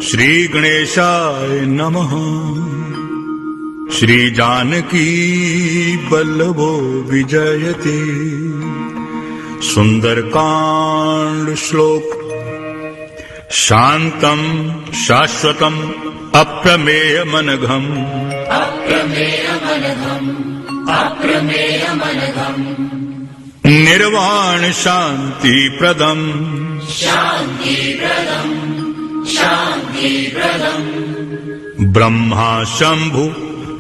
श्री गणेशाय नमः। श्री जानकी वल्लभो विजयते। सुंदरकांड श्लोक। शांतम शाश्वतम अप्रमेयमनघम् निर्वाण शांति प्रदम ब्रह्मा शंभु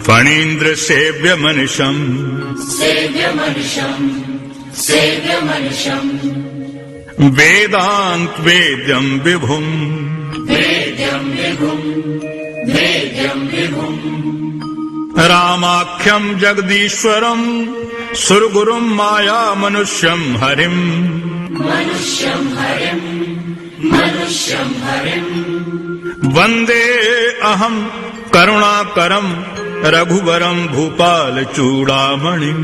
फणीन्द्र सेव्य मनिषम् वेदांत वेद्यम विभुम् रामाख्यम जगदीश्वरम सुरगुरुम माया मनुष्यम हरिम वंदे अहम करुणाकरम रघुवरम भूपाल चूड़ामणिम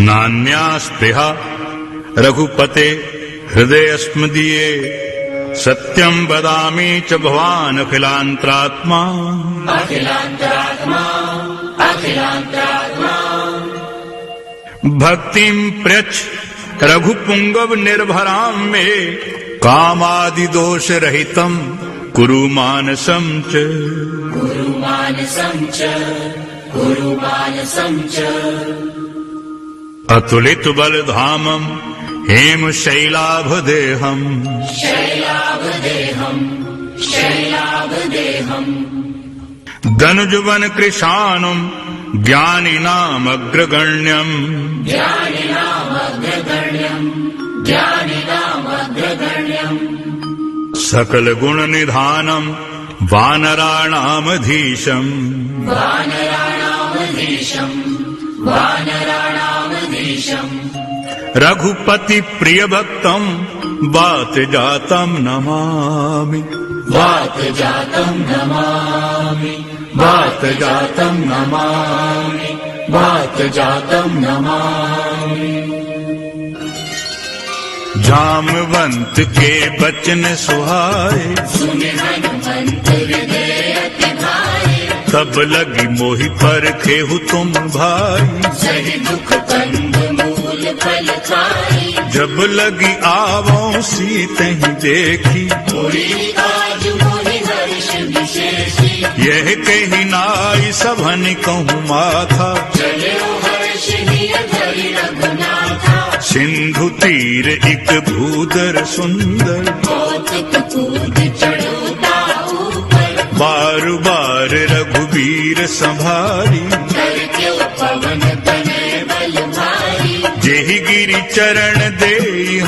नान्यास्पृहा रघुपते हृदयस्मदीये सत्यं वदामि च भवान् अखिलान्तरात्मा भक्तिं प्रयच्छ रघुपुंगव निर्भरां मे कामादि दोष रहितं कुरु मानसं च अतुलित बलधामं हेम शैलाभदेहम् धनुजवन कृशानुम ज्ञानिनाम अग्रगण्यम् सकल गुण निधानम वानराणामधीशम् रघुपति प्रिय भक्तम वात जातम नमामि जामवंत के बचन सुहाए सुने हनुमंत हृदय अति भाए तब लगी मोहि पर खेहु तुम भाई सही दुख कंद मूल फल खाई जब लगी आवो सीतहि देखी मोहि काज मोहि हर्ष विशेषी यह कही नाई सभन कहूँ माथा चले हर्ष हिय धरि रघुनाथा सिंधु तीर एक भूदर सुंदर कौतुक कूद चढ़ोता ऊपर बार बार रघुवीर संभारी करके पवन तनय बल भारी जेहि गिरि चरण दे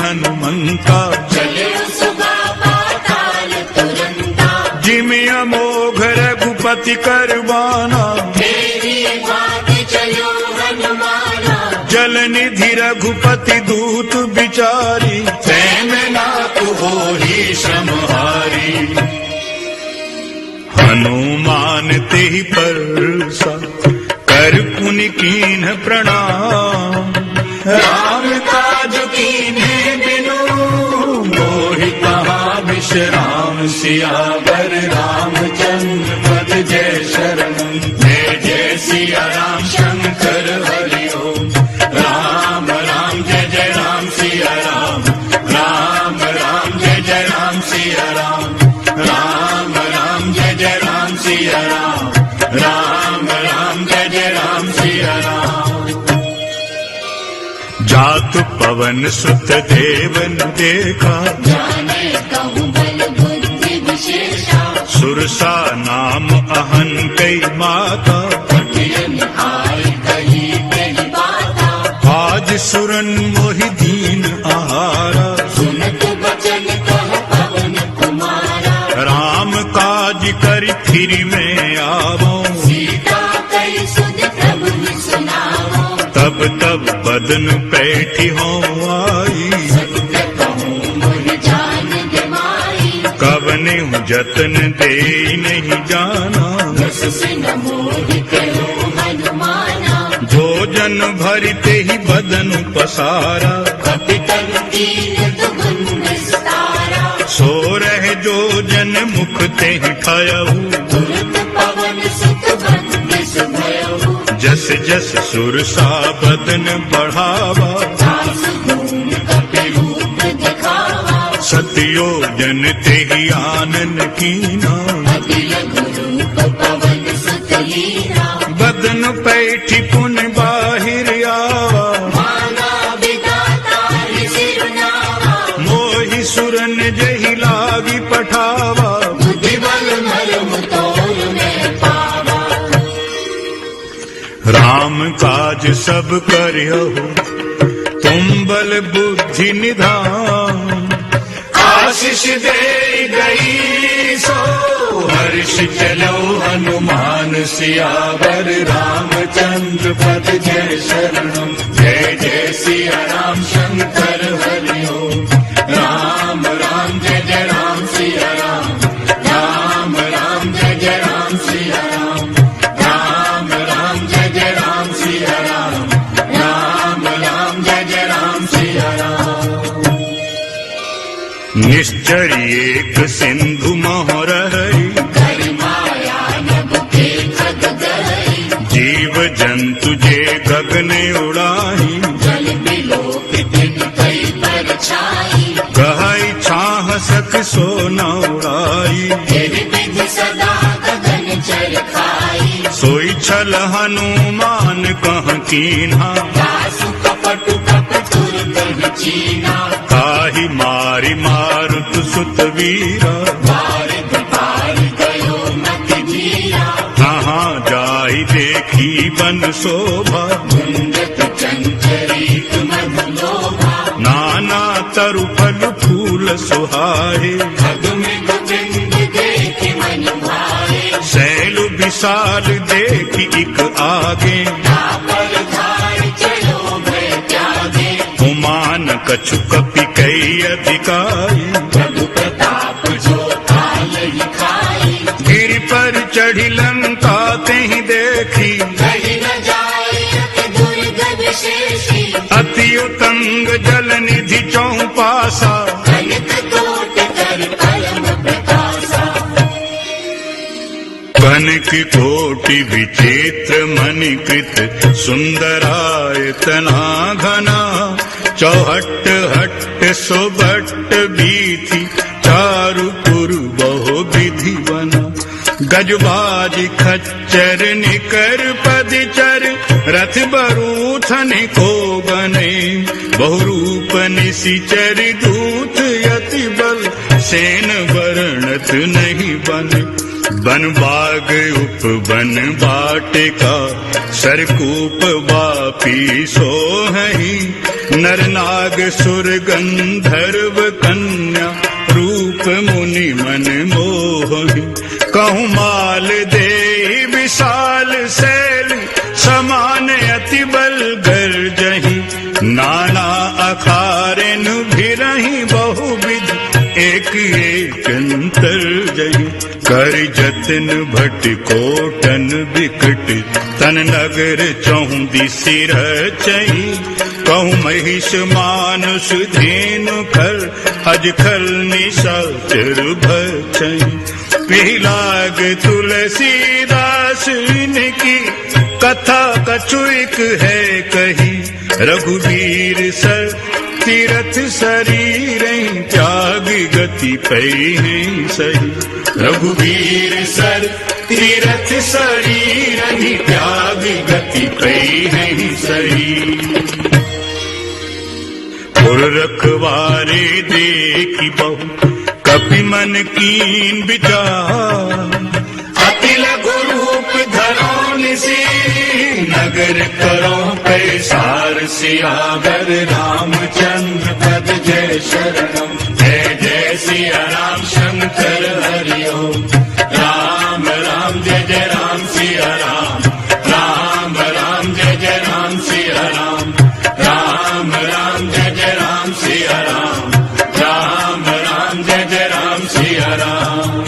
हनुमंता चले सुगा पाताल तुरंता जिमि अमोघ रघुपति करवाना तेरी बात चलो हनुमाना जल निधि रघुपति दूत बिचारी सैम नाथ होहि श्रमहारी हनुमान तेहि परसा कर पुनि कीन्ह प्रणाम राम काज कीन्हे बिनु मोहि कहाँ विश्राम सियावर रामचंद्र पद जय शरण जय जय सिया राम शंकर हरि ओम राम राम जय जय राम सिया राम राम राम जय जय राम सिया राम राम राम जय जय राम सिया राम राम राम जय जय राम सिया राम जातु पवन सुत देवन देखा जाने कहूँ बल बुद्धि विशेषा सुरसा नाम अहन कई माता कुटियन आय कही कही बाता आज सुरन मोहि दीन आहारा सुनत बचन कह पवन कुमारा राम काज करि फिरि में आवो सीता कई सुध प्रभु सुनावो तब तब बदन पैठी हो आई सत्य कहूँ मोहि जान दिमाई कवने जतन दे नहीं जाना बस से न मोहि कहो हनुमाना भोजन बदन भरते ही बदन पसारा, कपितन कीन दुगुन विस्तारा, सो रहे जो जन मुख ते खायहु, तुरत पवन सुत बंदिश भयहु, जस जस सुरसा बदन बढ़ावा, दास गुण कपि रूप दिखावा, सतियो जन ते ही आनन कीना, अति लघु रूप पवन सुत लीना, बदन पैठी पुन बाहिर आवा, माना विधाता सिरुनावा, मोहि सुरन जहि लागी पठावा, बुद्धि बल मरम तोल में पावा, राम काज सब करहु तुम बल बुद्धि निधान, आशीष दे गई सो हर्ष चलो हनुमान सियावर, रामचंद्र पद जय शरणम, जय जय सिया राम शंकर हरि ओम, राम राम जय जय राम सिया राम, राम राम जय जय राम सिया राम, राम राम जय जय राम सिया राम, राम राम जय जय राम सिया राम। निश्चर एक सिंधु मोहरहरि, कर माया नभ के खग गहरी, जीव जंतु जे गगन उड़ाही, जल बिलोक दिन कई पर छाई, कहई छाह सक सो न उड़ाई, फिर विधि सदा गगन चर खाई, सोई छल हनुमान कह कीन्हा, दासु कपट कप तुरत चीना, ताहि मारि मारुत सुत वीरा, बारिद पार गयो मति धीरा, कहाँ जाई देखी बन शोभा, गुंजत चंचरीत मधुलोभा, नाना तरु फल फूल सुहाए, खग मृग बिंद देखि मन भाए, शैल विशाल देखी इक आगे, पर धार चलो भय त्यागे, उमान कछु कपि कई अधिकारी, प्रभु प्रताप जो काल ही खाई, गिरि पर चढ़ी लंका तेहि देखी, कहीं न जाए अति दुर्ग विशेषी, अति उतंग जल निधि चौपासा, कनक कोट कर परम प्रकाशा, कनक कोटि विचित्र मणिकृत, सुंदरायतना घना, चौहट्ट हट्ट सोबट्ट बीथी, चारु पुरु बहु विधि बना, गजबाज खच्चर निकर पदचर, रथ बरूथन को बने, बहुरूप निशिचर दूत यति बल, सेन वर्णत नहीं बने, बन बाग उपवन बाटिका, सरकूप वापी सोहहि, नर नाग सुर गंधर्व कन्या, रूप मुनि मन मोहि, कहूँ माल दे विशाल शैल, समान अति बल गर्जहि, नाना अखारेन भिरहि बहुविध, एक एक अंतर जहि, कर जतन भट कोटन विकट, तन नगर चौंदी सिर चही, कहूँ महिष मानुष धेनु खर, अज खल निशाचर भचहि, पिलाग तुलसीदास इनकी, कथा कछुक है कही, रघुवीर सर तीरथ शरीर, त्याग गति पै सही, रघुवीर सर तीरथ शरीर, त्याग गति पै सही, पुर रखवारे देखी बहु, कपि मन कीन विचार, अति लघु रूप धरो निसी, नगर करो पैसार, सियावर रामचंद्र पद जय शरणम, जय जय सिया राम शंकर हरि ओम, राम राम जय जय राम सिया राम, राम राम जय जय राम सिया राम, राम राम जय जय राम सिया राम, राम राम जय जय राम सिया राम।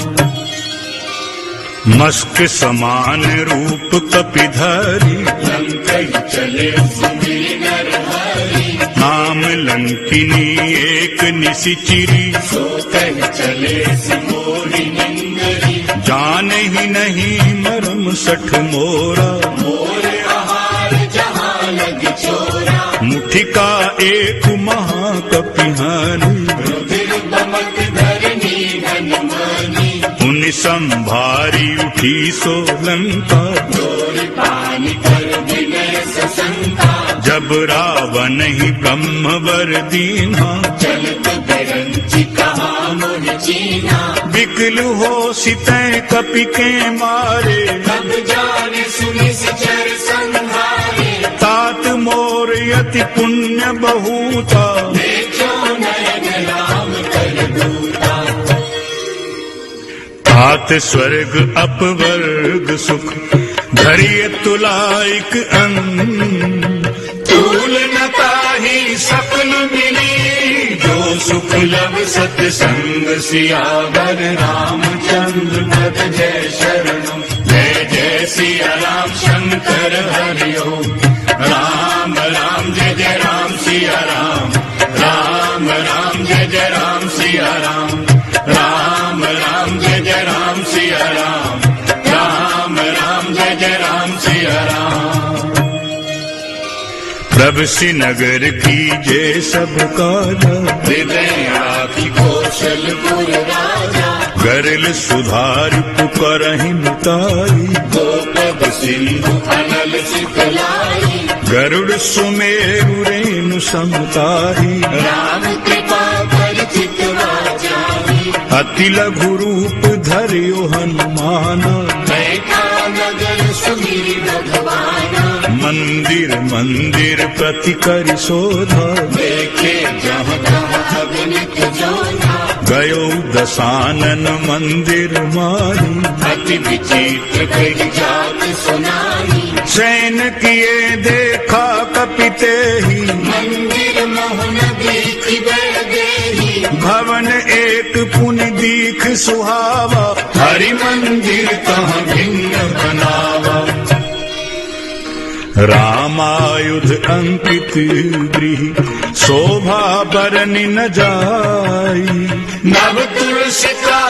मस्क समान रूप कपिधरी, लंकई चले सुमिरि नर हरि। नाम लंकिनी एक निशिचिरी, सो कह चले सिमोरी निंदरी। जान ही नहीं मरम सठ मोरा, मोर आहार जहाँ लग चोरा। मुठिका एक महाकपिहानी, रुधिर बमक धरनी धन मानी। उन संभारी उठी सो लंका, चोर पानी कर विनय सशंका। जब रावण ही ब्रह्मवर दीना, चलत बिरंची कहा मोहि चीना। विकल हो सितै कपि के मारे, तब जाने सुनि सिचर संहारे। तात मोर यति पुण्य बहुता, देखो नयन राम कर दूता। तात स्वर्ग अपवर्ग सुख, धरिय तुलाइक अन्न। तूल न ताहि सकल मिली, जो सुख लब सतसंग सियावर। रामचंद्र पद जय शरणम। जय जय सिया राम शंकर हरि ओम। राम राम जय जय राम सिया राम, राम राम जय जय राम सिया राम, राम राम जय जय राम सिया राम, राम राम जय जय राम सिया राम। प्रभ श्रीनगर की जय सब काजा, हृदय राखी कौशलपुर राजा। गरल सुधार पुकारहि मिताई, गोपद सिंधु अनल सिखलाई। गरुड़ सुमेरु रेणु समताही, राम कृपा परिचित वाचाही। अति लघु रूप धरियो हनुमाना, बैठा नगर सुमिरि भगवाना। मंदिर मंदिर प्रति करि शोधा, देखे जहाँ तहाँ अगणित जोधा। गयो दशानन मंदिर माही, अति विचित्र कही जात सुनाई। सैन किए देखा कपिते ही, मंदिर मोहन दीख देही। भवन एक पुनि दीख सुहावा, हरि मंदिर कहाँ भिन्न बनावा। रामायुध अंकित गृह, शोभा बरनि न जाई। नव तुलसी का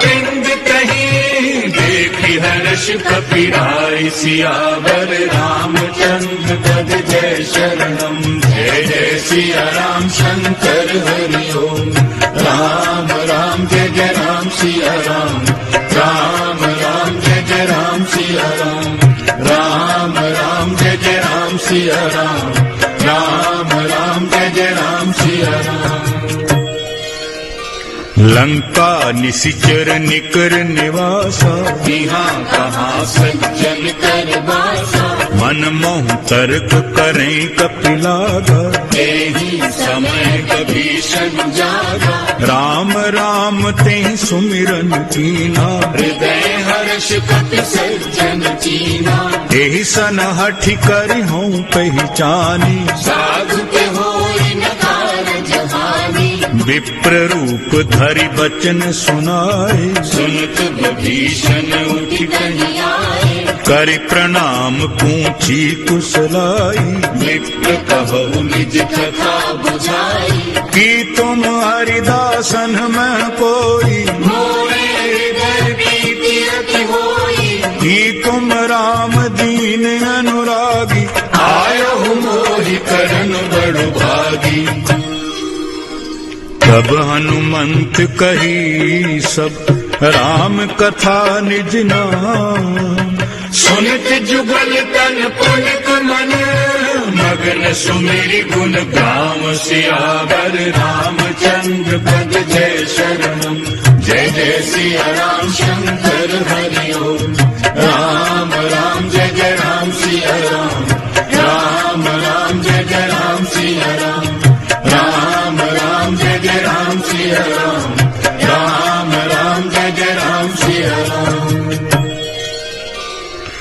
बिंद कहीं, देखी हर्ष कपिराई। सियावर रामचंद्र पद जय शरणम। जय जय सिया राम शंकर हरि ओम। राम राम जय जय राम सिया राम, राम राम जय जय राम सिया राम, राम राम जय जय राम सिया राम, राम राम जय जय राम सिया राम। लंका निशिचर निकर निवासा, यहाँ कहाँ सज्जन कर बासा। मन मोह तर्क करें कपिलागा, तेहि समय कभीषण जागा। राम राम ते सुमिरन कीना, हृदय हर्ष कपि सज्जन चीना। एहि सन हठि करि हूँ पहचानी, साधु के होई न कारज हानि। विप्र रूप धरि बचन सुनाए, सुनत विभीषण उठ कहि आए। करि प्रणाम पूछी कुशलाई, मित्र कहु निज कथा बुझाई। कि तुम हरिदासन में कोई, मोरे हृदय प्रीति अति होई। कि तुम राम दीन अनुरागी, आयो मोहि करन बड़ भागी। तब हनुमंत कही सब राम कथा निज नाम। सुनित जुगल तन पुनित मन, मगन सुमिरि गुण गाम। सियावर रामचंद्र पद जय शरणम। जय जय सिया राम शंकर हरि ओम। राम राम जय जय राम सिया राम, राम राम जय जय राम सिया राम, राम राम जय जय राम सिया राम, राम राम जय जय राम सिया राम।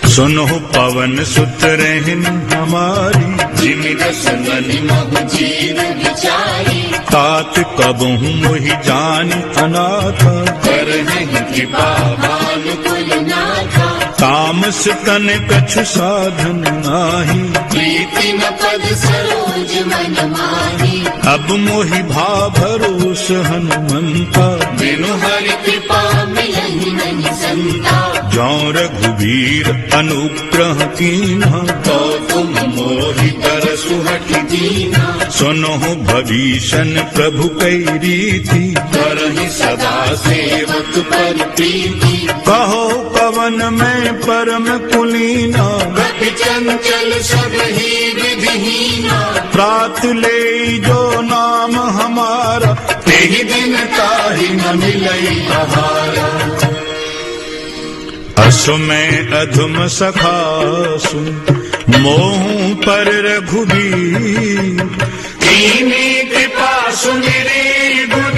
सुनो पवन सुत रहन हमारी, जिमि दसमनि महु जीव विचारी। तात कबहु मोहि जान अनाथा, करहिं कृपा भानुकुल नाथा। तामस तन कछु साधन नाही, प्रीति न पद सरोज मन माही। अब मोहि भाव भरोस हनुमंता, बिनु हरि कृपा मिलहि नहीं संता। जौं रघुवीर अनुग्रह कीन्हा, तो तुम मोहि तरसु हठि दीना। सुनहु भविष्य प्रभु कई रीति, करहि सदा सेवक पर प्रीति। कहो पवन में परम कुलीना, गति चंचल सब ही विधिहीना। प्रात ले जो नाम हमारा, तेहि दिन ताहि न मिलई आहारा। असु में अधम सखासु, मोहू पर रघुबीर। कीनी कृपा सुमिरी गुण,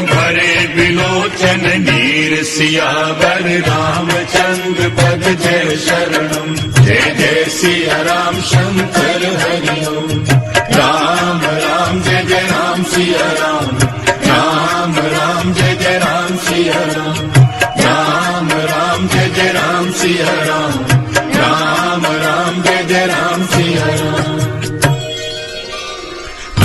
भरे बिलोचन नीर। सियावर रामचंद्र पद जय शरणम। जय जय सिया राम शंकर हरि ओम। राम राम जय जय राम सिया राम। राम राम जय जय राम सिया राम। राम राम जय जय राम सिया राम। राम राम जय जय राम सिया राम।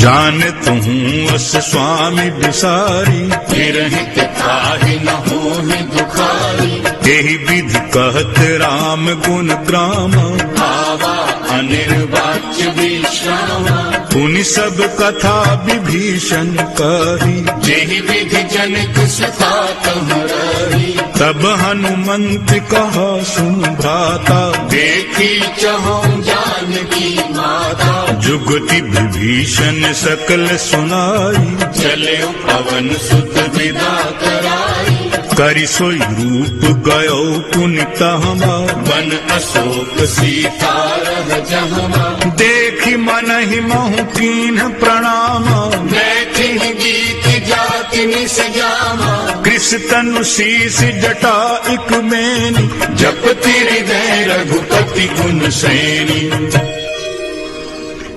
जानत हूँ अस स्वामी बिसारी, विरहित काहि न होहि दुखारी। यही विधि कहत राम गुण ग्राम, आवा अनिर्वाच्य विश्रामा। पुनि सब कथा विभीषण कही, जेहि विधि जनक सुता तहुँ रही। तब हनुमंत कहा सुन भ्राता, देखी चहुँ जानकी माता। जुगति विभीषण सकल सुनाई, चले पवन सुत विदा कराई। करि सोई रूप गयो पुनि तहमा, वन अशोक सीता रह जहमा। देखि मनहि महु कीन्ह प्रणामा। बैठी गीत जाति निस जामा। कृष तनु शीस जटा इक मेनी, जपति हृदय रघुपति गुण सैनी।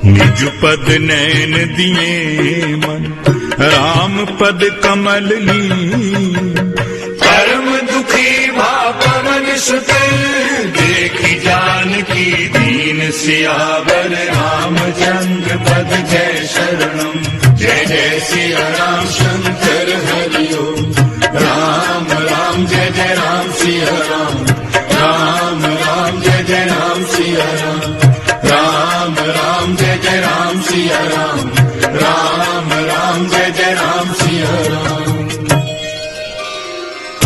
निज पद नैन दिए मन, राम पद कमल ली। परम दुखी भा पवन सुत, देखी जानकी दीन। सियावर रामचंद्र पद जय शरणम। जय जय सिया राम शंकर हरि ओम। राम राम जय जय राम सिया राम। राम राम जय जय राम सिया राम। राम राम जय जय राम सिया राम। राम राम जय जय राम सिया राम।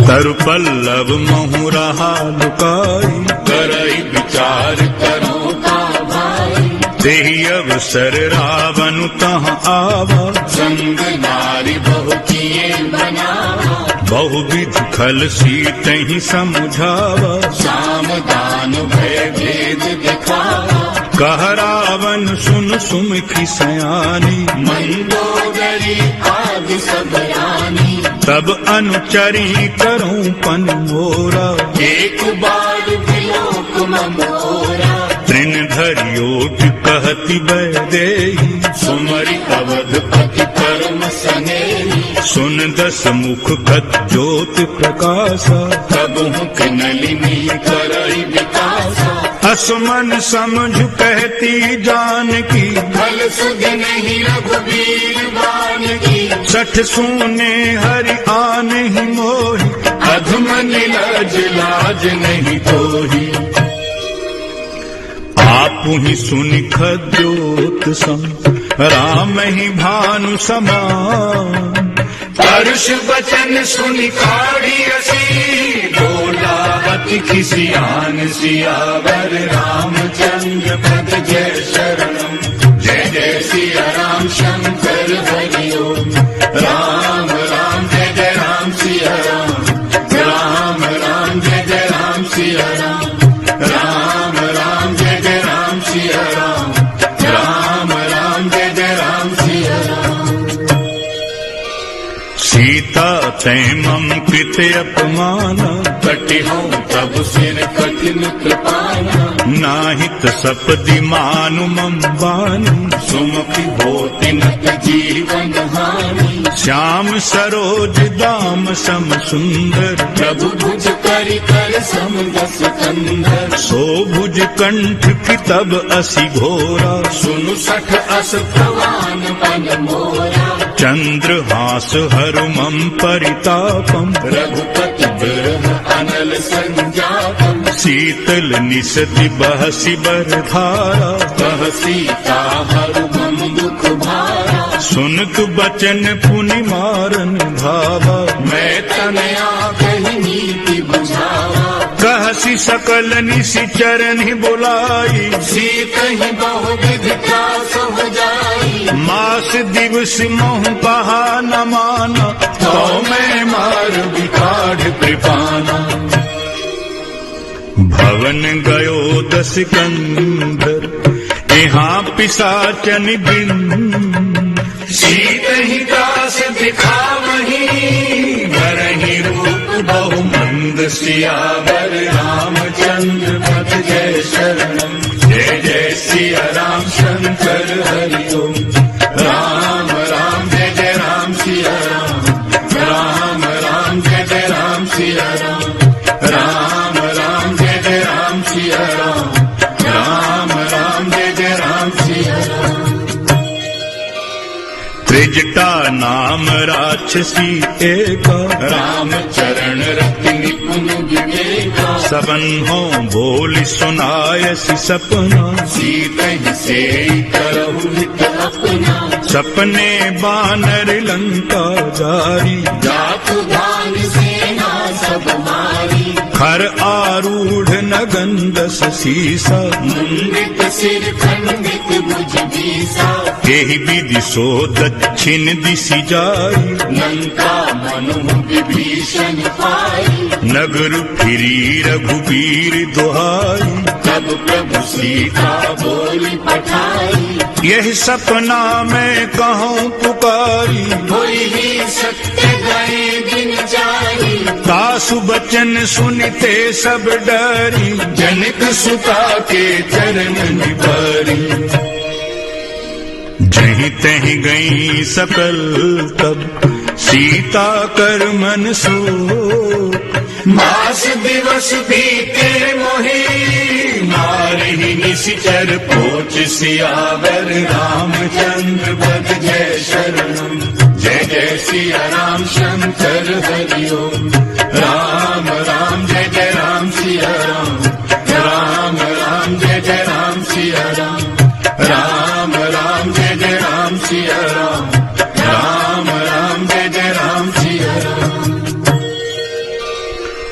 तरु पल्लव महु रहा लुकाई, करई विचार करो ता भाई। देहि अवसर रावण तहाँ आवा, संग नारी बहु किए बनावा। बहुविध खल सीतहि समझावा। साम दान भय भेद दिखावा। कह रावण सुन सुमुखी सयानी, मंदोदरी आदि सब रानी। तब अनुचरी करूं पन मोरा, एक बार विलोक मोरा। तृण धरियोट कहति वैदेही, सुमरि अवधपति परम सनेही। सुन दस मुख कत ज्योत प्रकाशा। तब नलिनी करई विकासा। असमन समझ कहती जानकी, फल सुध नहीं रघुबीर बान की। सठ सूने हरि आन ही मोहि, अधम निलज लाज नहीं तोही। आपु ही सुनि खद्योत सम, राम ही भानु समान। परुष वचन सुनि काढ़ी असी, बोला अति खिसियान। सियावर रामचंद्र पद जय शरणम। जय जय सिया राम शंकर हरि ओम। राम राम जय जय राम सिया राम। राम राम जय जय राम सिया राम। राम राम जय जय राम सिया राम। राम राम जय जय राम सिया राम। सीता तै मम कृत अपमाना, कटि हूँ तब सिर कठिन कृपाना। नाहित सपदि मानु मम बानी। सुमुखी होति नत जीवन हानि। श्याम सरोज दाम सम सुंदर प्रभु भुज करि कर सम दस कंधर सो भुज कंठ की तब असी घोरा सुनु सठ अस प्रवान मन मोरा चंद्र हास हरुमम परितापम रघुपति बिरह अनल संजातम शीतल निसति बहसी बरधारा कह सीता हरुमम दुख भारा सुनत बचन पुनि मारन भावा मैं तनया कही नीति बुझावा कहसी सकल निशिचर बुलाई सीत ही बहुविध त्रास हो जाई मास दिवस मोह कहा न माना तो मैं मार बिकाढ़ कृपाना भवन गयो दस कंधर यहाँ पिशाचन बिन सीत ही दास दिखावही भरहि रूप बहु मंद सियावर रामचंद्र पद जय शरणम जय जय सिया राम शंकर हरि ओम राम राम जय जय राम सिया राम राम जय जय राम सिया राम राम जय जय राम सिया राम राम जय जय राम सिया त्रिजटा नाम राक्षसी एका राम चरण रति निपुण विवेका सबन हो बोल सुनायसी सपना सीत ही से करहु हित अपना सपने बानर लंका जारी जातु धान सेना सब मारी खर आरूढ़ नगंदस सीसा मुंडित सिर खंडित भुज बीसा यही विधि सो दक्षिण दिशि जाई लंका मनु विभीषण पाई नगर फिरी रघुबीर दुहाई तब प्रभु सीता बोली पठाई यह सपना मैं कहूँ पुकारी होई ही सत्य गए दिन जाई तासु बचन सुनते सब डरी जनक सुता के चरण निबारी जहीं तहीं गई सकल तब सीता कर मन सो मास दिवस बीते मोहि मारहि निशिचर पोच सियावर रामचंद्र पद जय शरणम जय जय सिया राम शंकर हरि ओम राम राम जय जय राम सिया राम राम जय जय राम सिया राम राम जय जय राम सिया राम राम जय जय राम सिया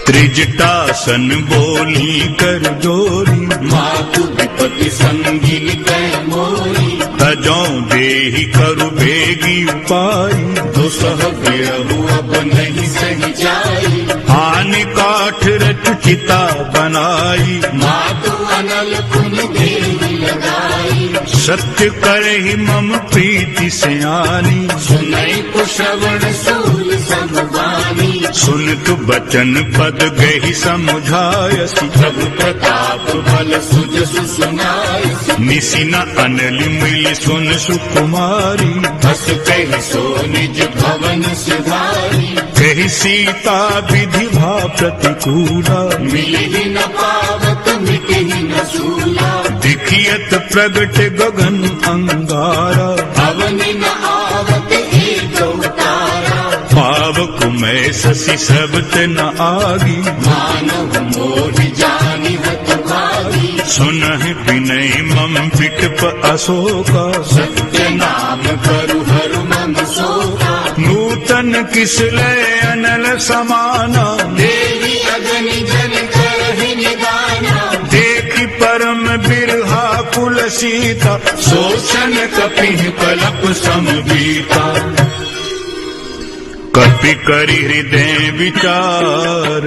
त्रिजटासन बोली कर जोरी मातु विपति संगिनी कै मोरी तजौ देहि करु बेगी उपाई दुसह बिरहु अब नहीं सही जाई हानि काठ रचु चिता बनाई मातु अनल कुन देहि लगाई सत्य करहि मम प्रीति सयानी सुनई कुश्रवण सूल सब वाणी सुनत बचन पद गहि समुझायसी प्रभु प्रताप बल सुज सुनाई निसिन अनल मिल सुन सुकुमारी हस कहि सो निज भवन सिधारी कहि सीता विधि भा प्रतिकूला मिलहि न पावत मिटहि न सूला दिखियत प्रगट गगन अंगारा अवनि न आवत एक तारा पावक मैं शशि सबत न आगी मानव मोहि जानि हत भागी सुनहि विनय मम पिटप अशोका सत्य नाम करु हरु मम शोका नूतन किस लय अनल समाना देवी अग्नि जन करहि निदाना देखि परम बिरहा कुल सीता शोषण कपिहि कलप समबीता कपि करि हृदय विचार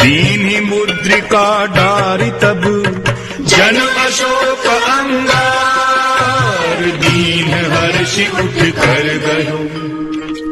दीन्हि मुद्रिका डारि तब जन अशोक अंगार दीन हर्षि उठ कर गयो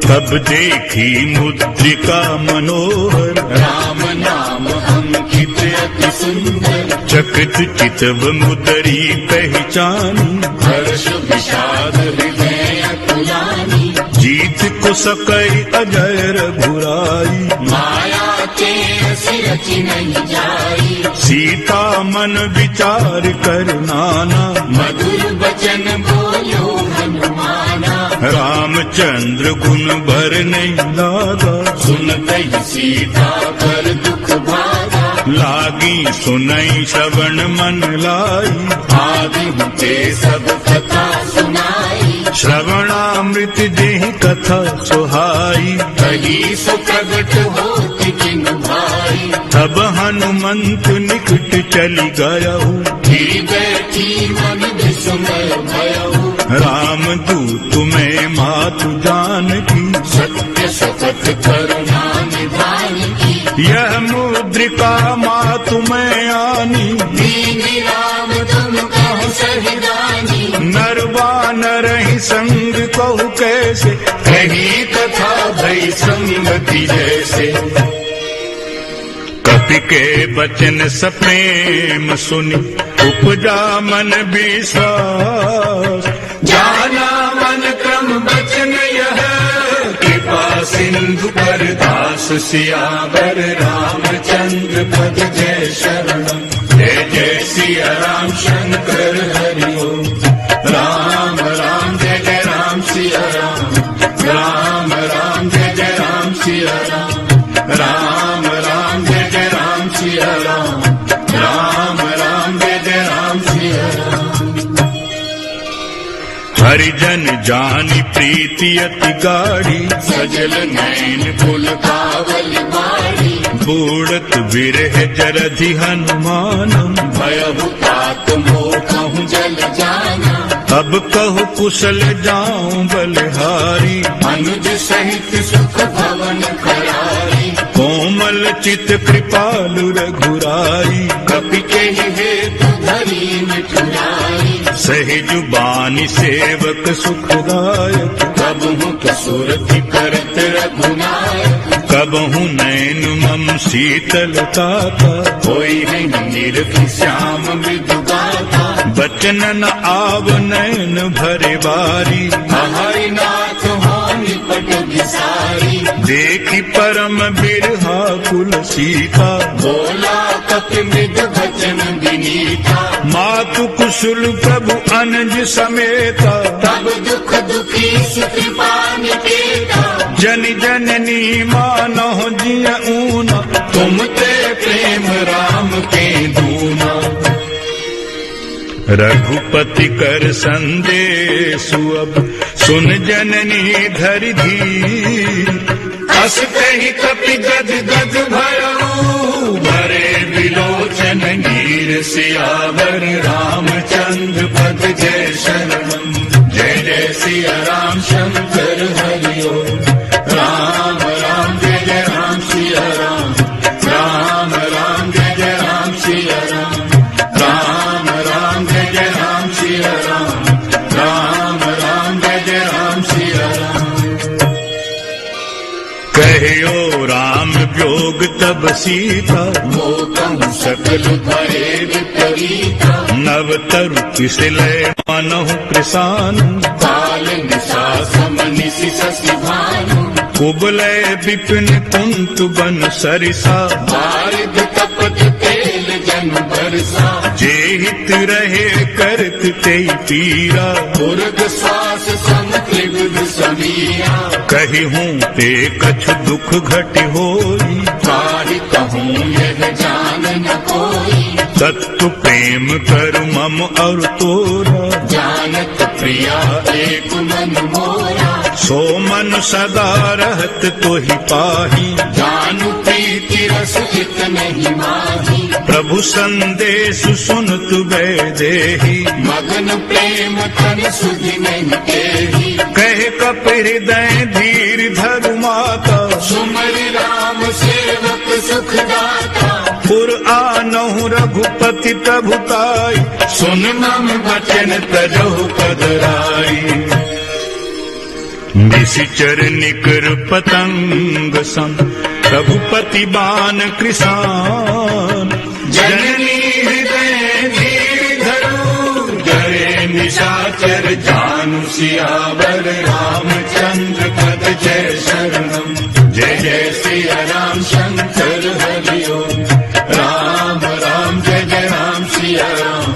तब देखी मुद्रिका मनोहर राम नाम अंकित अति सुंदर चकित चितव मुदरी पहचानी हर्ष विषाद हृदय अकुलानी जीत को सकई अजय रघुराई, माया के असि रचि नहीं जाई। सीता मन विचार कर नाना, मधुर बचन बोलो हनुमाना। रामचंद्र गुण भर नहीं लागा, सुनते सीता कर दुख भागा। लागी सुनई श्रवण मन लाई, आदि ते सब कथा सुनाई। श्रवणामृत जेहि कथा सुहाई, कही सो प्रगट होति किनु भाई। तब हनुमंत निकट चली गयहु, ही बैठी मन विस्मय भयहु। राम दूत में मातु जानकी, सत्य शपथ करुणा निधान की। यह मुद्रिका मातु में आनी, दीन राम तुम कहो सहिदानी। नरवानर ही संग कहु कैसे, कही कथा भई संगति जैसे। कपि के बचन सप्रेम सुनि, उपजा मन विश्वास। जाना मन क्रम बचन यह, कृपा सिंधु पर दास। सियावर रामचंद्र पद जय शरणम। जय जय सिया राम शंकर हरि ओम। राम राम जय जय राम सिया राम। राम राम जय जय राम सिया राम। राम राम जय जय राम सिया राम। राम राम जय जय राम सिया राम। हरिजन जानी प्रीति अति गाढ़ी, सजल नैन फुल कावल बाड़ी। बूढ़त विरह जरधि हनुमानम, भयहु तात मोह कहूँ जल जाना। अब कहु कुशल जाऊं बलिहारी, अनुज सहित सुख भवन करारी। कोमल चित कृपालु रघुराई, कपि के हेतु धरी मिठुराई। सहजुबानी सेवक सुखदायक, कबहु तो सुरति करत रघुनायक। कबहु नैन मम शीतलता का, कोई है निरखि श्याम विदुगाता। बचन न आव नैन भरे बारी, हरि नाथ हो निपट विसारी। देखी परम बिरहा कुल सीता, बोला कपि मृदु भजन विनीता। मातु कुशल प्रभु अनुज समेता, तब दुख दुखी सुकृपा निकेता। जन जननी मानहु जिय ऊना, तुम ते प्रेम राम के दूना। रघुपति कर संदेशु अब, सुन जननी धरि धीर। अस कही कपि गद गद भयऊ। भरे विलोचन नीर सियावर रामचंद्र पद जय शरणम। जय जय सिया राम शंकर हरि ओम। राम राम जय जय राम सिया राम। राम राम जय जय राम सिया राम। राम राम जय जय राम सिया राम। राम राम जय जय राम सिया राम। कहियो राम व्योग तब सीता, मोकहु सकल भरे विपरीता। नव तरु किसलय मनहु कृसान, काल निशा समनिशि शशि भानु। कुबलय विपिन कुंत बन सरिसा, बारिद तपत तेल जन बरसा। जेहित रहे करत ते पीरा, उर्ग श्वास समत्रिविध समीरा। कही हूँ ते कछु दुख घट होई, काहि कहूँ यह जान न कोई। तत्व प्रेम करु मम और तोरा, जानत प्रिया एक मन मोरा। सो मन सदा रहत तोहि पाही, जानु प्रीति रस हित नहीं माही। प्रभु संदेश सुनत वैदेही, मगन प्रेम तन सुधि नहीं केही। कह कप हृदय धीर धरु माता, सुमर राम सेवक सुखदाता। पुर आनहु रघुपति प्रभुताई, सुन मम वचन तजहु पदराई। निशिचर निकर पतंग सम, रघुपति बान कृसान। जननी हृदय धीर धरू। डरे निशाचर जानु सियावर रामचंद्र सिया राम शंकर हरि ओम। राम राम जय जय राम सिया राम।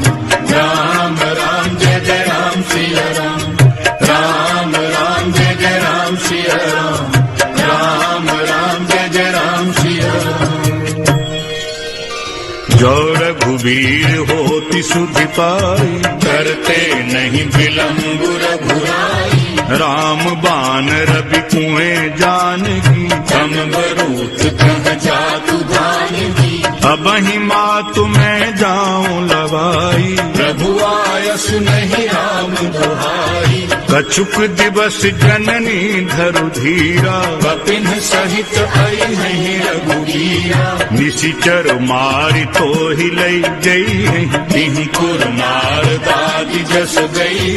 राम राम जय जय राम सिया राम। राम राम जय जय राम सिया राम। राम राम जय जय राम सिया राम। जो रघुवीर होति सुधि पाई, करते नहीं विलंब रघुराई। राम बान रवि कुएं जानकी, हम बरूत कह जातु धानगी। अबहि मातु मैं जाऊं लवाई, प्रभु आयस नहीं राम दुहाई। कछुक दिवस जननी धरु धीरा, कपिन सहित आई नहीं रघुवीरा। निशिचर मारि तो ही लई जई, तिह कुर नार दादी जस गई।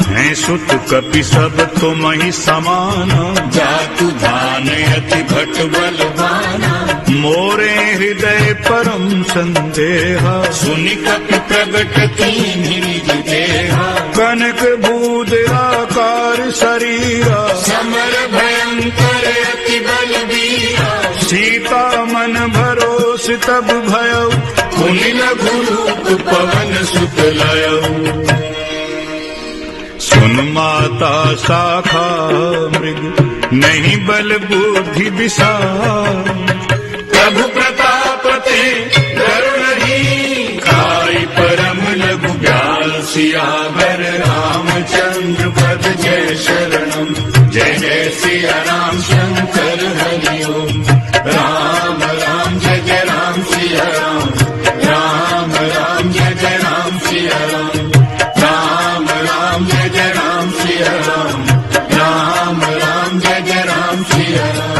हैं सुत कपि सब तुम ही समाना, जातु धान अति भट बलवाना। मोरे हृदय परम संदेहा, सुनि कपि प्रगट कीन्ह निज देहा। कनक बूदराकार शरीरा, समर भयंकर अति बलवीरा। सीता मन भरोस तब भयउ, मुनि लघु रूप पवन सुत लयऊ। सुन माता शाखा मृग, नहीं बल बुद्धि विशाल। प्रभु प्रताप ते करुणही, खाई परम लघु ब्याल। सियावर रामचंद्र पद जय शरणम। जय जय सिया राम शंकर हरि ओम। राम राम जय जय राम सिया राम। राम राम जय जय राम सिया राम। राम राम जय जय राम सिया राम। राम राम जय जय राम सिया राम।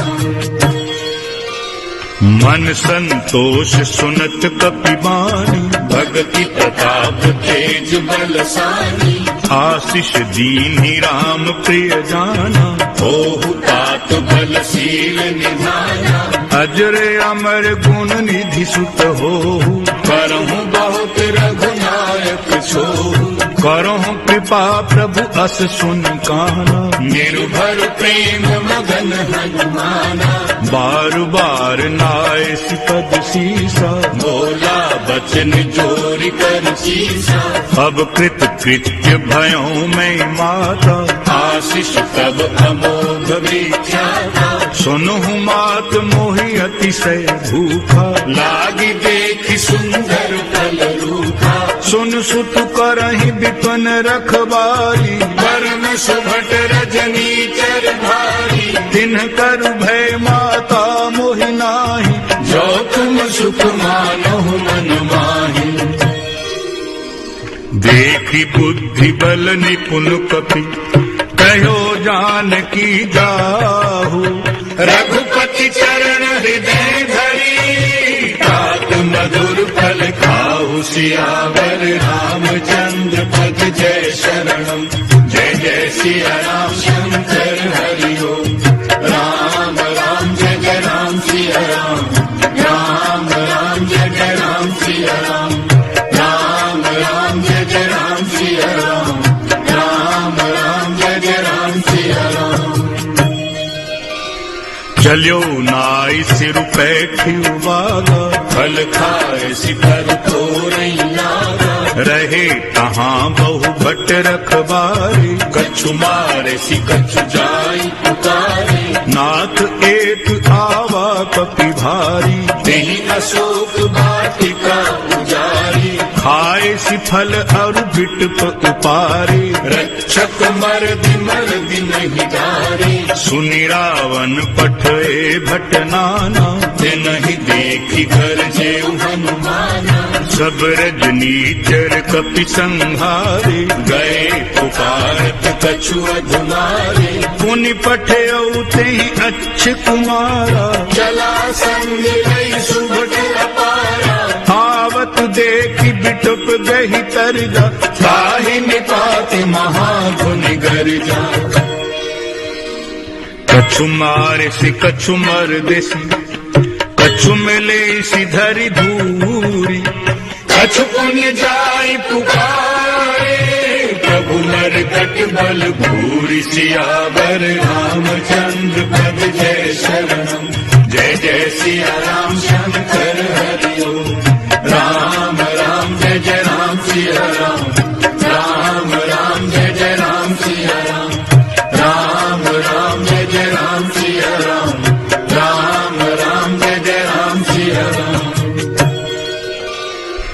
मन संतोष सुनत कपि बानी, भगति प्रताप तेज बलसानी। आशीष दीन्हि राम प्रिय जाना, होहु तात बलशील निधाना। अजर अमर गुण निधि सुत होहु, करहु बहुत रघुनायक छोहु। करहु कृपा प्रभु अस सुनि काना। निर्भर प्रेम मगन हनुमाना। बार बार नाय सिपद सीसा, बोला बचन जोरि कर चीसा। अब कृत कृत्य भयों मैं माता, आशीष तब अमोघ विख्याता। सुनहु मात मोहि अतिशय भूखा, लागी देखि सुंदर फल रूखा। सुन सुत करहि विपन रखबारी, परम सुभट रजनी चर भारी। तिन्ह करु भय माता मोहि नाही, जो तुम सुख मानहु मन माहि। देखी बुद्धि बल निपुण कपि, कहो जानकी जाहु। रघुपति चरण हृदय धरी, तात मधुर फल खाहु। सियावर रामचंद्र पद जय शरणम। जय जय सिया राम शंकर हरि ओम। राम राम जय जय राम सिया राम। राम राम जय जय राम सिया राम। राम राम जय जय राम सिया राम। राम राम जय जय राम सिया राम। चलियो नाई सिर पैठी बागा, फल खाए सिखर तोरई लागा। रहे तहाँ बहु भट रखबारी, कछु मारे सि कछु जाई पुकारे। नाथ एक आवा कपि भारी, तेहि अशोक वाटिका उजारी। खाए सि फल अरु बिटप उपारे, रक्षक मर्दि नहीं डारे। सुनि रावण पठए भट नाना, नहीं देखी घर जेऊ हनुमाना। सब रजनीचर कपि संहारे, गए पुकारत कछु अधुमारे। पुनि पठयउ तेहि अच्छ कुमारा, चला संग लई सुभट अपारा। आवत देखि बिटुप गहि तरजा, ताहि निपाति महाधुनि गर्जा। कछु मारे सि कछु मर देसी, कछु मिले सि धरि धूरी। कछु पुण्य जाई पुकारे, प्रभु नरकट बल भूरि। सियावर रामचंद्र पद जय शरणम। जय जय जय सिया राम शंकर हरि ओम। राम राम जय जय राम सिया राम। राम राम जय जय राम सिया राम। राम राम जय जय राम सिया राम। राम राम जय जय राम सिया राम।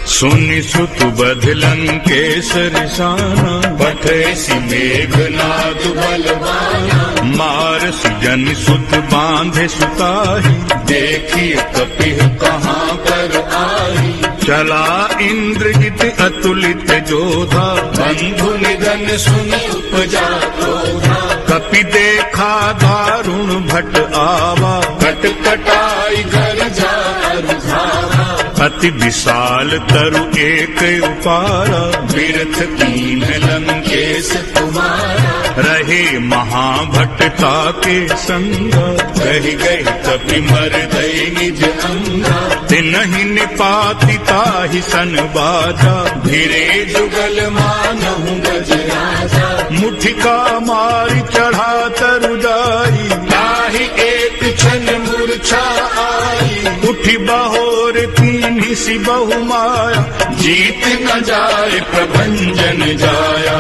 सुनि सुत बध लंकेश्वर साना, पठेसी मेघनाद बलवाना। मारस जन सुत बांधे सुताही, देखिए कपिह कहाँ पर आई। चला इंद्रजित अतुलित जोधा, बंधु निधन सुनि उपजा क्रोधा। कपि देखा दारुण भट आवा, कटकटाई घर जार धारा। अति विशाल तरु एक उपारा, बिरथ कीन लंकेश तुम्हारा। रहे महाभट्टता के संग, गही गही कपि मर गई निज अंगा। तिनहि निपाति ताहि सन बाजा, भिरे जुगल मानहु गज राजा। मुठिका मारी चढ़ा तरु जाई, ताहि एक क्षण मूर्छा आई। उठी बहोर कीन्ही सी बहु माया, जीत न जाए प्रभंजन जाया।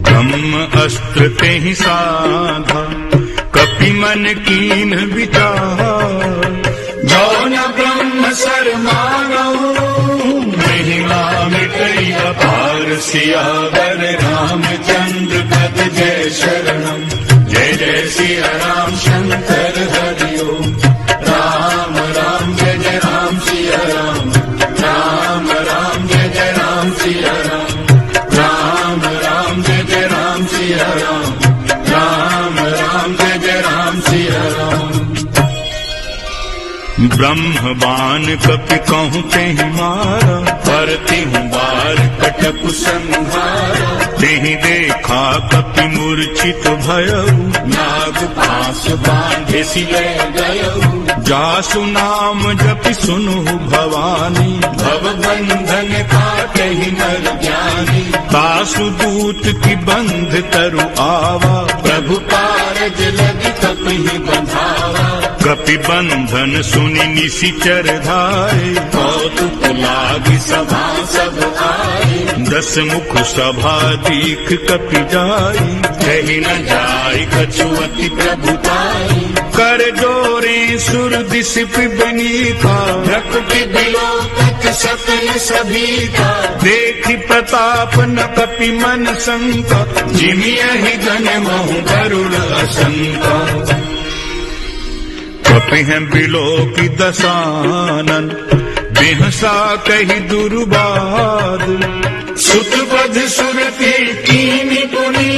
ब्रह्म अस्त्र तेहि साधा, कपि मन कीन विचार। जो न ब्रह्म सर मानहु, महिमा मिटई अपार। सियावर रामचंद्र पद जय शरणम। जय जय सिया राम शंकर हरि ओम। राम राम जय जय राम सिया राम। राम राम जय जय राम सिया राम। राम राम जय जय राम सिया राम। राम राम जय जय राम सिया राम। ब्रह्मबान कपि कहूँ तेहि मारा, करती हूँ बार कटक संहारा। तेहि देखा कपि मूर्छित भयउ, नाग पास बांधे सिले गयऊ। जासु नाम जपि सुनहु भवानी, भव बंधन काटे ही नर ज्ञानी। तासु दूत की बंध तरु आवा, प्रभु कारज लगी कपि बंधावा। कपि बंधन सुनि निशिचर धारे, कौतुक लागी सभा सब आए। दस मुख सभा दीख कपि जाई, कही न जाय कछुअति प्रभुताई। कर जोरे सुर दिस विनीता, प्रकृति बिलोकत सकल सभी का। देखि प्रताप न कपि मन शंका, जिमियहि धन महु गरुड़ असंका। कपि हैं बिलो की दसानन, बिहसा कही दुर्बाद। सुत बध सुरति कीनी पुनी,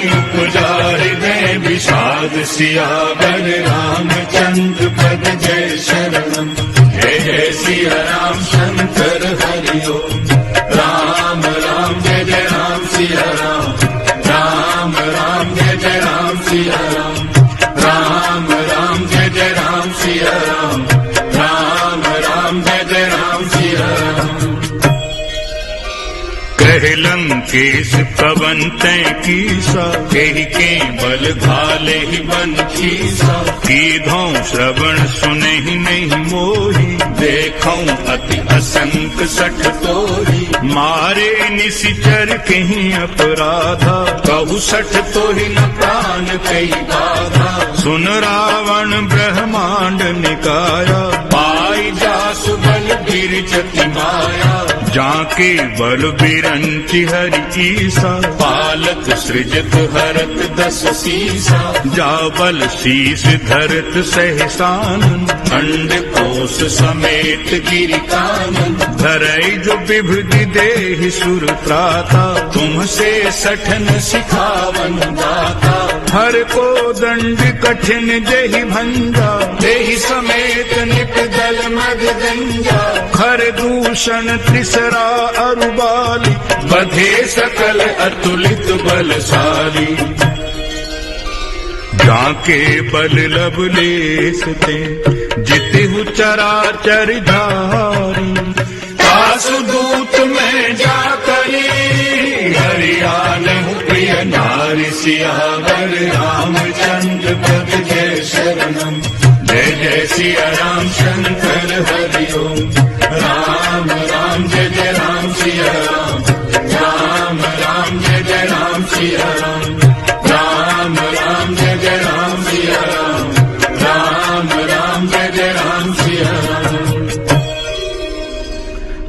उपजा हृदय विषाद। सियावर रामचंद्र पद जय शरणम। जय जय सिया राम शंकर हरि ओम। राम राम जय जय राम सिया राम। राम राम जय जय राम सिया राम। राम राम जय जय राम सिया राम। राम राम जय जय राम सिया राम। कह लंकेश पवन तय कीसा, कही के बल घाले ही बन खीसा। कीधों श्रवण सुने ही नहीं मोही, देखऊं अति असंक सठ तोरी। मारे निशिचर कहीं अपराधा, कहु सठ तो ही न प्राण कई बाधा। सुन रावण ब्रह्मांड निकाया, पाई जासु बल गिरजति माया। जाके बल बिरंचि हरि ईसा, पालक सृजत हरत दस सीसा। जा बल शीस धरत सहसानन, खंड कोश समेत गिरि कानन। धरई जो विभुति देहि सुर त्राता, तुमसे सठन सिखावन दाता। हर को दंड कठिन जहि भंजा, देहि समेत निपदल मद गंजा। खर दूषण त्रिसरा अरुबाली, बधे सकल अतुलित बलशाली। जाके बल लब लेसते, जितिहु चराचर धारी। तासु दूत में जाकरी, हरियाणहु प्रिय नारी। सियावर रामचंद्र पद जय शरणम। जय जय सिया राम शंकर हरि ओम। राम राम जय जय राम सिया राम। राम राम जय जय राम सिया राम। राम राम जय जय राम सिया राम। राम राम जय जय राम सिया राम।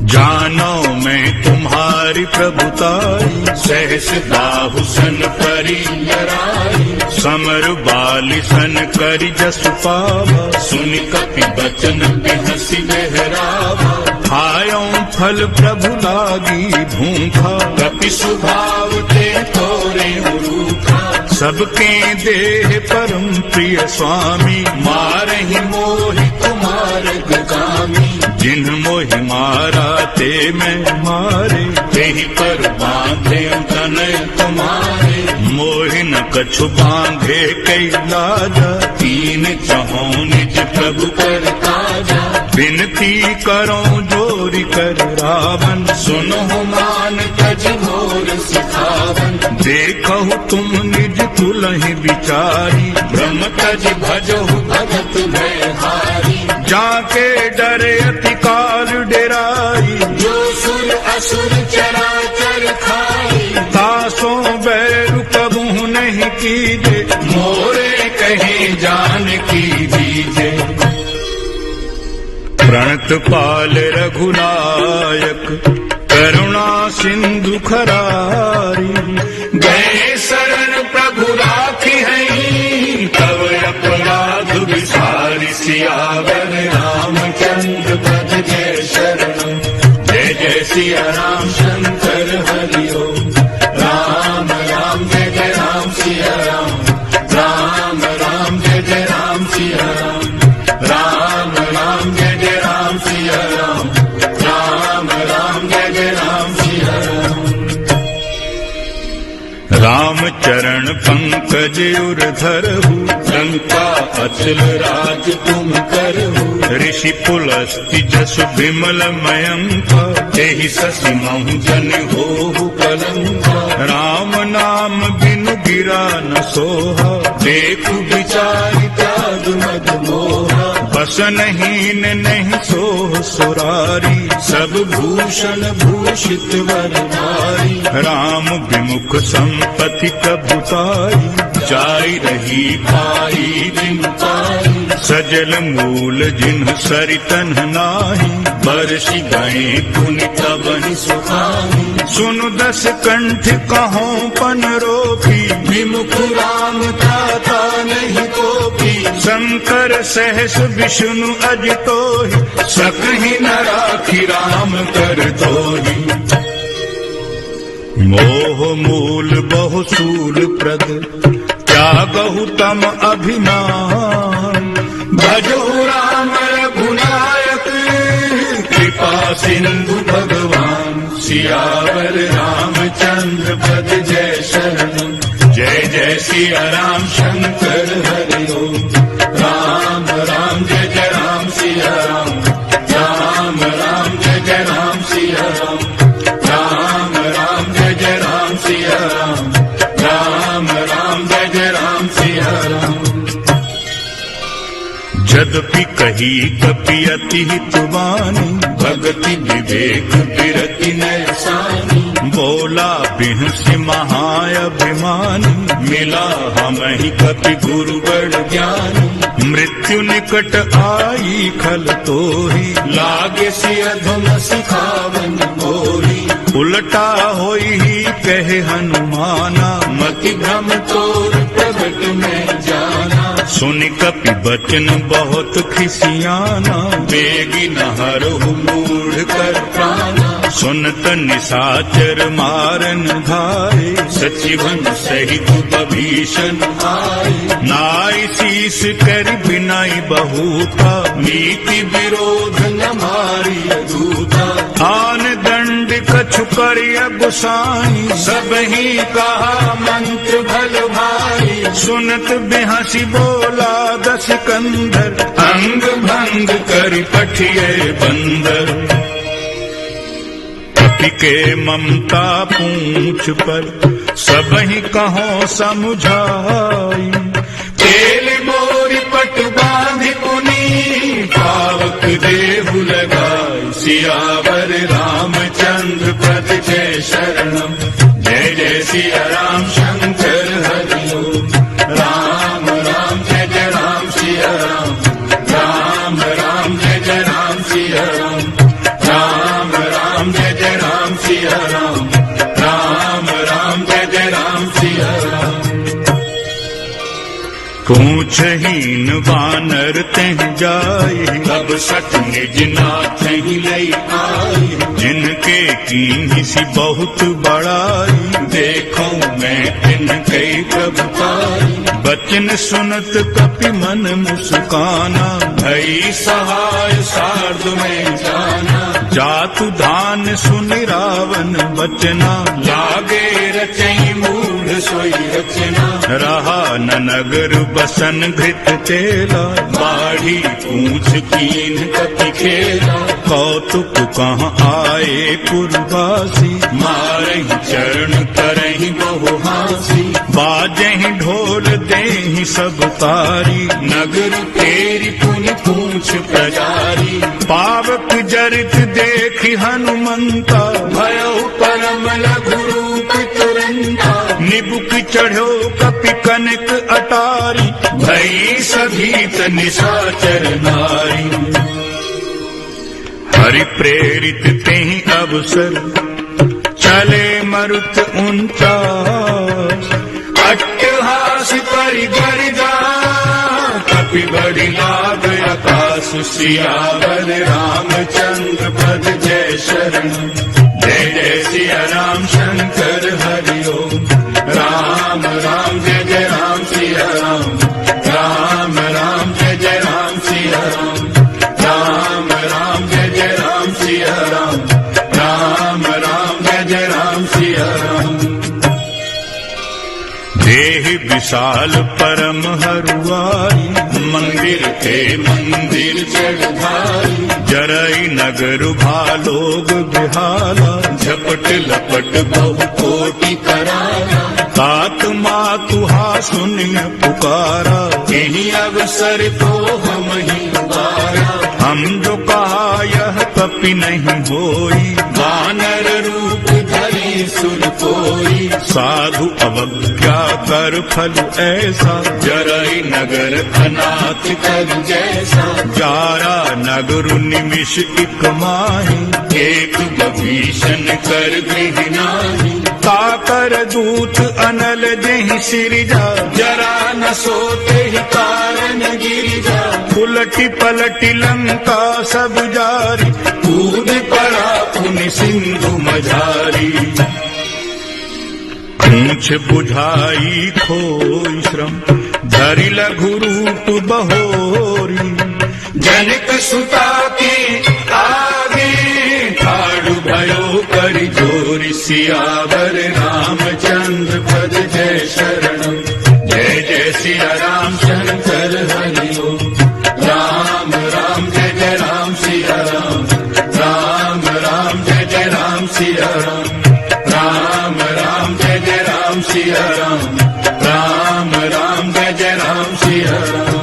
जानो मैं तुम्हारी प्रभुताई, सहस बाहु सन परी लराई। समर बाली सन करि जसु पावा, सुनि कपि बचन बिहसि बहरावा। खायों फल प्रभु लागी भूखा, कपि स्वभाव ते तोरे रूखा। सबके देह परम प्रिय स्वामी, मारहि मोहि कुमार्ग गामी। जिन्ह मोहि मारा ते मैं मारे, तेहि पर बांधे तनय तुम्हारे। मोहि न कछु बांधे कई लाजा, तीन चहों निज प्रभु कर काजा। विनती करो जोरी कर रावण, सुनो मान तज मोर सिखावन। देखहु तुम निज तुलहि विचारी, ब्रह्म तज भजहु भगत भयहारी। जाके डरे अति काल डेराई, जो सुर असुर चराचर खाई। तासों बैरु कबहु नहीं कीजे, मोरे कहे जान की दीजे। प्रणत पाल रघुनायक, करुणा सिंधु खरारी। गए शरण प्रभु राखी है, तव अपराध विसारि। सियावर रामचंद्र पद जय शरणम। जय जय सिया राम शंकर हरि ओम। राम राम जय जय राम सिया राम। राम राम जय जय राम सिया राम। राम राम जय जय राम सिया राम। राम राम जय जय राम सिया राम। राम चरण पंकज उर धरहु, लंका अचल राज तुम करहु। ऋषि पुलस्ति जसु विमल मयंक, तेहि ससि महु जन होहु कलंका। राम नाम बिनु गिरा न सोहा, देखु विचारि त्याग मद मोहा। बस नहीं नहीं सोह सुरारी, सब भूषण भूषित वर नारी। राम विमुख संपत्ति कबुताई, जाई रही पाई दिन पाई। सजल मूल जिन्ह सरितन नाही, बरसि गए पुनि तबहि सुखानी। सुनु दस कंठ कहों पन रोपी, विमुख राम त्राता नहीं कोपी। शंकर सहस विष्णु अजितोहि, सकहि न राखि राम कर तोहि। मोह मूल बहु सूल प्रद, त्यागहु तम अभिमान। भजो राम रघुनायक, कृपा सिंधु भगवान। सियावर रामचंद्र पद जय शरणम। जय जय सिया राम शंकर हरि ओम। राम राम जय जय राम सिया राम। राम राम जय जय राम सिया राम। राम राम जय जय राम सिया राम। राम राम जय जय राम सिया राम। यद्यपि कही कपि अति हितवानी, भगति विवेक विरति नयसानी। बोला बिहसि महाअभिमानी, मिला हमहि कपि गुरु बड़ ज्ञानी। मृत्यु निकट आई खल तोहि, लागे से अधम सिखावन मोही। उलटा होई ही कहे हनुमाना, मति भ्रम तोर प्रगट में जाना। सुनि कपि बचन बहुत खिसियाना, बेगी नहरहु मूढ़ कर प्राणा। सुनत निशाचर मारन धारे, सचिवन सहित बभीषण आए। नाई शीस कर बिनाई बहुता, नीति विरोध न मारी अधूता। आन दंड कछु करिय गुसाई, सब ही कहा मंत्र भल भाई। सुनत बिहसी बोला दस कंधर, अंग भंग कर पठिए बंदर। कपि के ममता पूंछ पर, सबहि कहो समुझाई। तेल मोरी देहु लगाई सियावर रामचंद्र पद जय शरणम। जय जय सिया राम शंकर हरि ओम। राम राम जय जय राम सिया राम। राम राम जय जय राम सिया राम। राम राम जय जय राम सिया राम। राम राम जय जय राम सिया राम। पूछहीन वानर तेह जाए, तब सठ निज नाथ ही लई आई। जिनके कीन्ही सी बहुत बड़ाई, देखो मैं तिनके प्रभु पाई। बचन सुनत कपि मन मुस्काना, भई सहाय सार्ध में जाना। जातु धान सुन रावण बचना, लागे रचई मूढ़ सोई रचना। रहा न नगर बसन घृत चेला, बाढ़ी पूछ कीन कपि खेला। कौतुक कहाँ आए पुरवासी, मारहि चरण करहि बहु हासी। बाजहि ढोल देहि सब तारी, नगर तेरी पुनि पूछ प्रजारी। पावक जरित देखि हनुमंता, भयो परम लघु रूप तुरंता। निबुक चढ़ो कपि कनक अटारी, भई सभीत निशाचर नारी। हरि प्रेरित तेहि अवसर, चले मरुत 49। अट्टहास परि गर्जा, कपि बड़ी लाग आकाश। सियावर रामचंद्र पद जय शरण। जय जय सिया राम शंकर हरि ओम। राम राम जय जय राम सिया राम। राम राम जय जय राम सिया राम। राम राम जय जय राम सिया राम। राम राम जय जय राम सिया राम। देह विशाल परम हरुआई, मंदिर के मंदिर जगधारी। जरई नगर भालोग बिहाला, झपट लपट बहु कोटि करारा। तात मातुहा सुनिय पुकारा, यही अवसर को हम ही उबारा। हम जो कहा यह कपि नहीं होई, वानर रूप धरी सुर कोई। साधु अवज्ञा कर फल ऐसा, जरई नगर अनाथ कर जैसा। जारा नगर निमिष इक माही, एक विभीषण कर गृहनाही। ताकर दूत अनल जहि सिरजा, जरा न सोते ही कारण गिरिजा। उलटी पलटी लंका सब जारी, कूद पड़ा पुनि सिंधु मझारी। पूछ बुझाई खोई श्रम, धरि लघु रूप बहोरी। जनक सुता के आगे, ठाड़ भयो करि जोरि। सियावर रामचंद्र पद जय शरणम। जय जय सिया राम शंकर हरि ओम। राम राम जय जय राम सिया राम। राम राम जय जय राम सिया राम। राम राम जय जय राम सिया राम। राम राम जय जय राम सिया राम।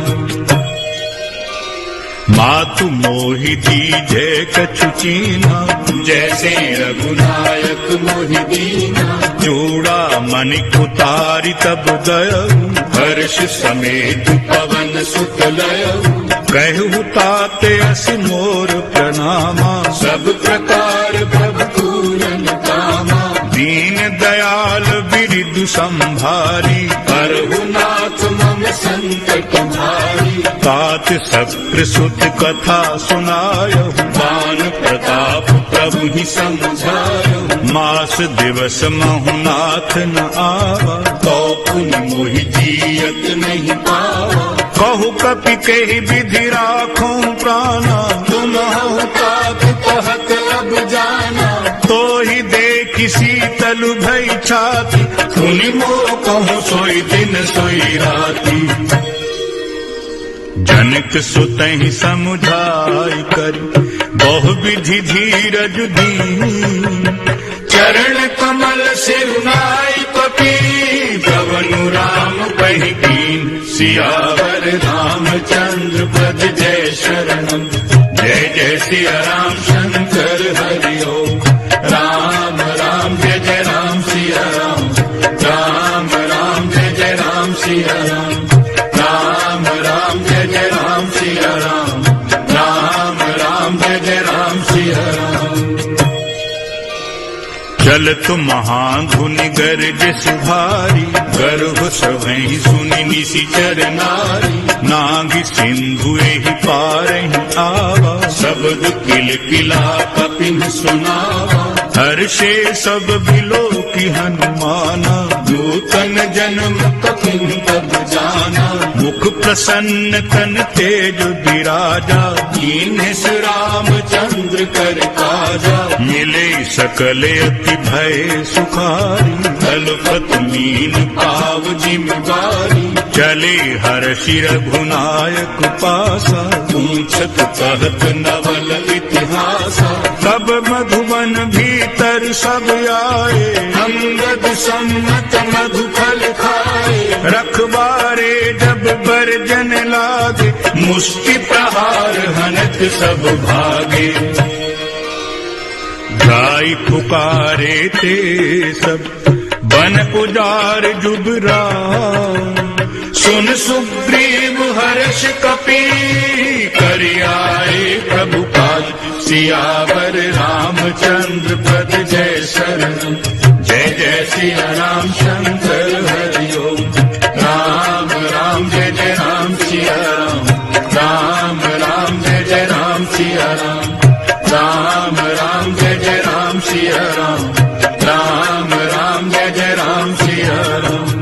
मातु मोहि दीजे कछु चीना, जैसे रघुनायक मोहि दीना। जोड़ा मणिक उतारी तब गयऊ, हर्ष समेत पवन सुत लयऊ। कहु ताते अस मोर प्रणामा, सब प्रकार प्रभु पूरन कामा। दीन दयाल बिरिदु संभारी, रघुनाथ मम संकट भारी। तात सप्र सुत कथा सुनायहु, बान प्रताप प्रभु ही समझायो। मास दिवस महु नाथ न आवा, तो पुनि मोहि जियत नहीं पावा। कहु कपि कहि विधि राखूं प्राणा, तुम हो तात कहत अब जाना। तो ही देखि शीतल भई छाती, सुनि मोह कहूँ सोई दिन सोई राती। जनक सुतहि समुझाई करि, बहु विधि धीरज दीन। चरण कमल सिरुनाई कपि, पवनु राम बहि कीन। सियावर रामचंद्र पद जय शरणम। जय सिया राम शंकर हरि ओम। राम राम जय जय राम सिया राम। राम राम जय जय राम सिया राम। राम राम जय जय राम सिया राम। राम राम जय जय राम सिया राम। चलत महाधुनि गरज भारी, गर्भ सभई सुनि निशिचर नारी। नाग सिंधु एहि पारहि आवा, शब्द किल किला कपिन सुनावा। हर्षे सब बिलो की हनुमाना, नूतन जन्म कपिन तब जाना। मुख प्रसन्न तन तेज विराजा, दीन रामचंद्र कर काजा। मिले सकल अति भय सुखारी, तलपत मीन पाव जिमगारी। चले हर्षि रघुनायक पासा, पूछत कहत नवल इतिहासा। तब मधुबन भीतर सब आए, अंगद सम्मत मधुफल खाए। रखबारे जब बरजन लागे, मुष्टि प्रहार हनत सब भागे। गाय पुकारे ते सब बन उजार जुबरा। सुन सुग्रीव हर्ष कपि, करि आए प्रभु काज। सियावर रामचंद्र पद जय शरण। जय जय सिया राम शंकर हरि ओम। राम राम जय जय राम सिया राम। राम राम जय जय राम सिया राम। राम राम जय जय राम सिया राम। राम राम जय जय राम सिया राम।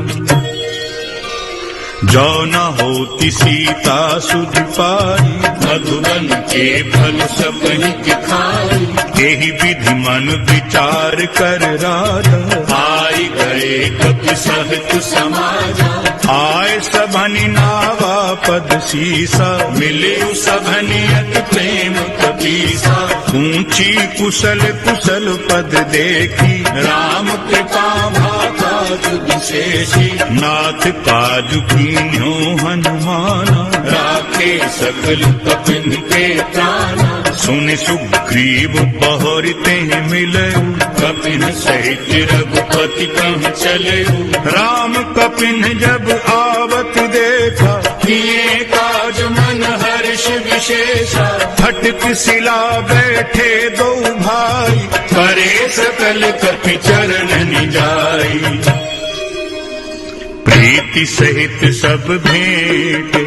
जो न होती सीता सुध पाई, मधुबन के फल सब ही खाई। यही विधि मन विचार कर राजा, आई गए कपि सहित समाजा। आए सभनि नावा पद सीसा, मिले सभनि अति प्रेम कपीसा। ऊंची कुशल कुशल पद देखी, राम कृपा भाकाज विशेषी। नाथ काज कीन्यो हनुमाना, राखे सकल कपिन के प्राणा। सुन सुग्रीव बहुरिते मिले, कपिन सहित रघुपति कह चले। राम कपिन जब आवत देखा, किए काज मन हर्ष विशेषा। फटक सिला बैठे दो भाई, करे सकल कपि चरण निजाई। प्रीति सहित सब भेंटे,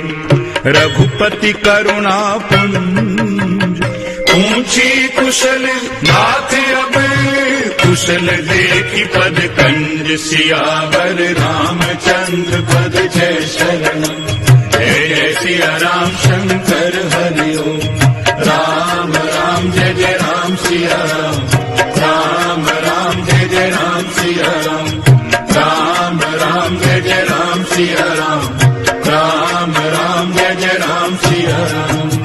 रघुपति करुणा पुंज। ऊंची कुशल नाथ अब कुशल देखी पद कंज। सियावर रामचंद्र पद जय शरण। जय जय सिया राम शंकर हरि ओम। राम राम जय जय राम सिया राम। राम राम जय जय राम सिया राम। राम राम जय जय राम सिया राम। राम राम जय जय राम सिया राम।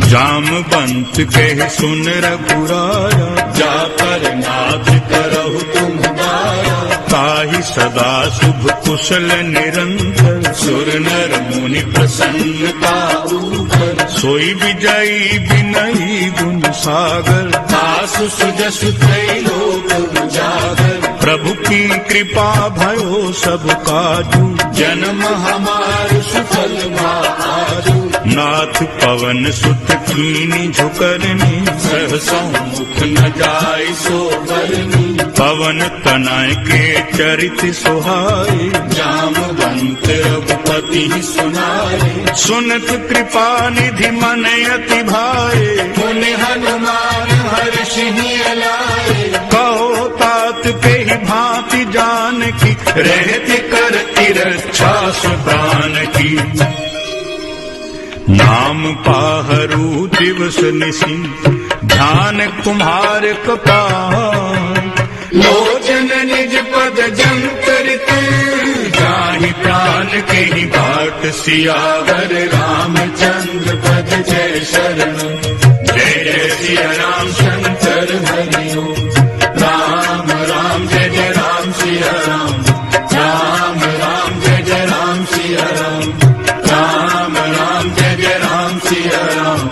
जामवंत कह सुन रघुराया, जा पर नाथ करहु तुम दाया। ताहि सदा शुभ कुशल निरंतर, सुर नर मुनि प्रसन्नता ऊपर। सोई विजयी विनयी गुण सागर। आसु सुजसु त्रैलोक उजागर। प्रभु की कृपा भयो सब काजू, जन्म हमार सुफल आजू। नाथ पवन सुत कीनी झुकरनी, सहसों मुख न जाय सो बरनी। पवन तनय के चरित सुहाए, जामवंत रघुपति सुनाए। सुनत कृपा निधि मन अति भाए। मुनि हनुमान हर्षि लाए। कहो तात के ही भांति जान की, रहते करती रक्षा सुप्राण की। नाम पाहरू दिवस निसी, ध्यान कुम्हार कपाल। लोचन निज पद जंतरित, जाहि प्राण के ही बाट। सियावर रामचंद्र पद जय शरण। जय जय सिया राम शंकर हरि ओम। राम राम जय जय राम सिया राम। राम राम जय जय राम सिया राम। राम राम जय जय राम सिया राम।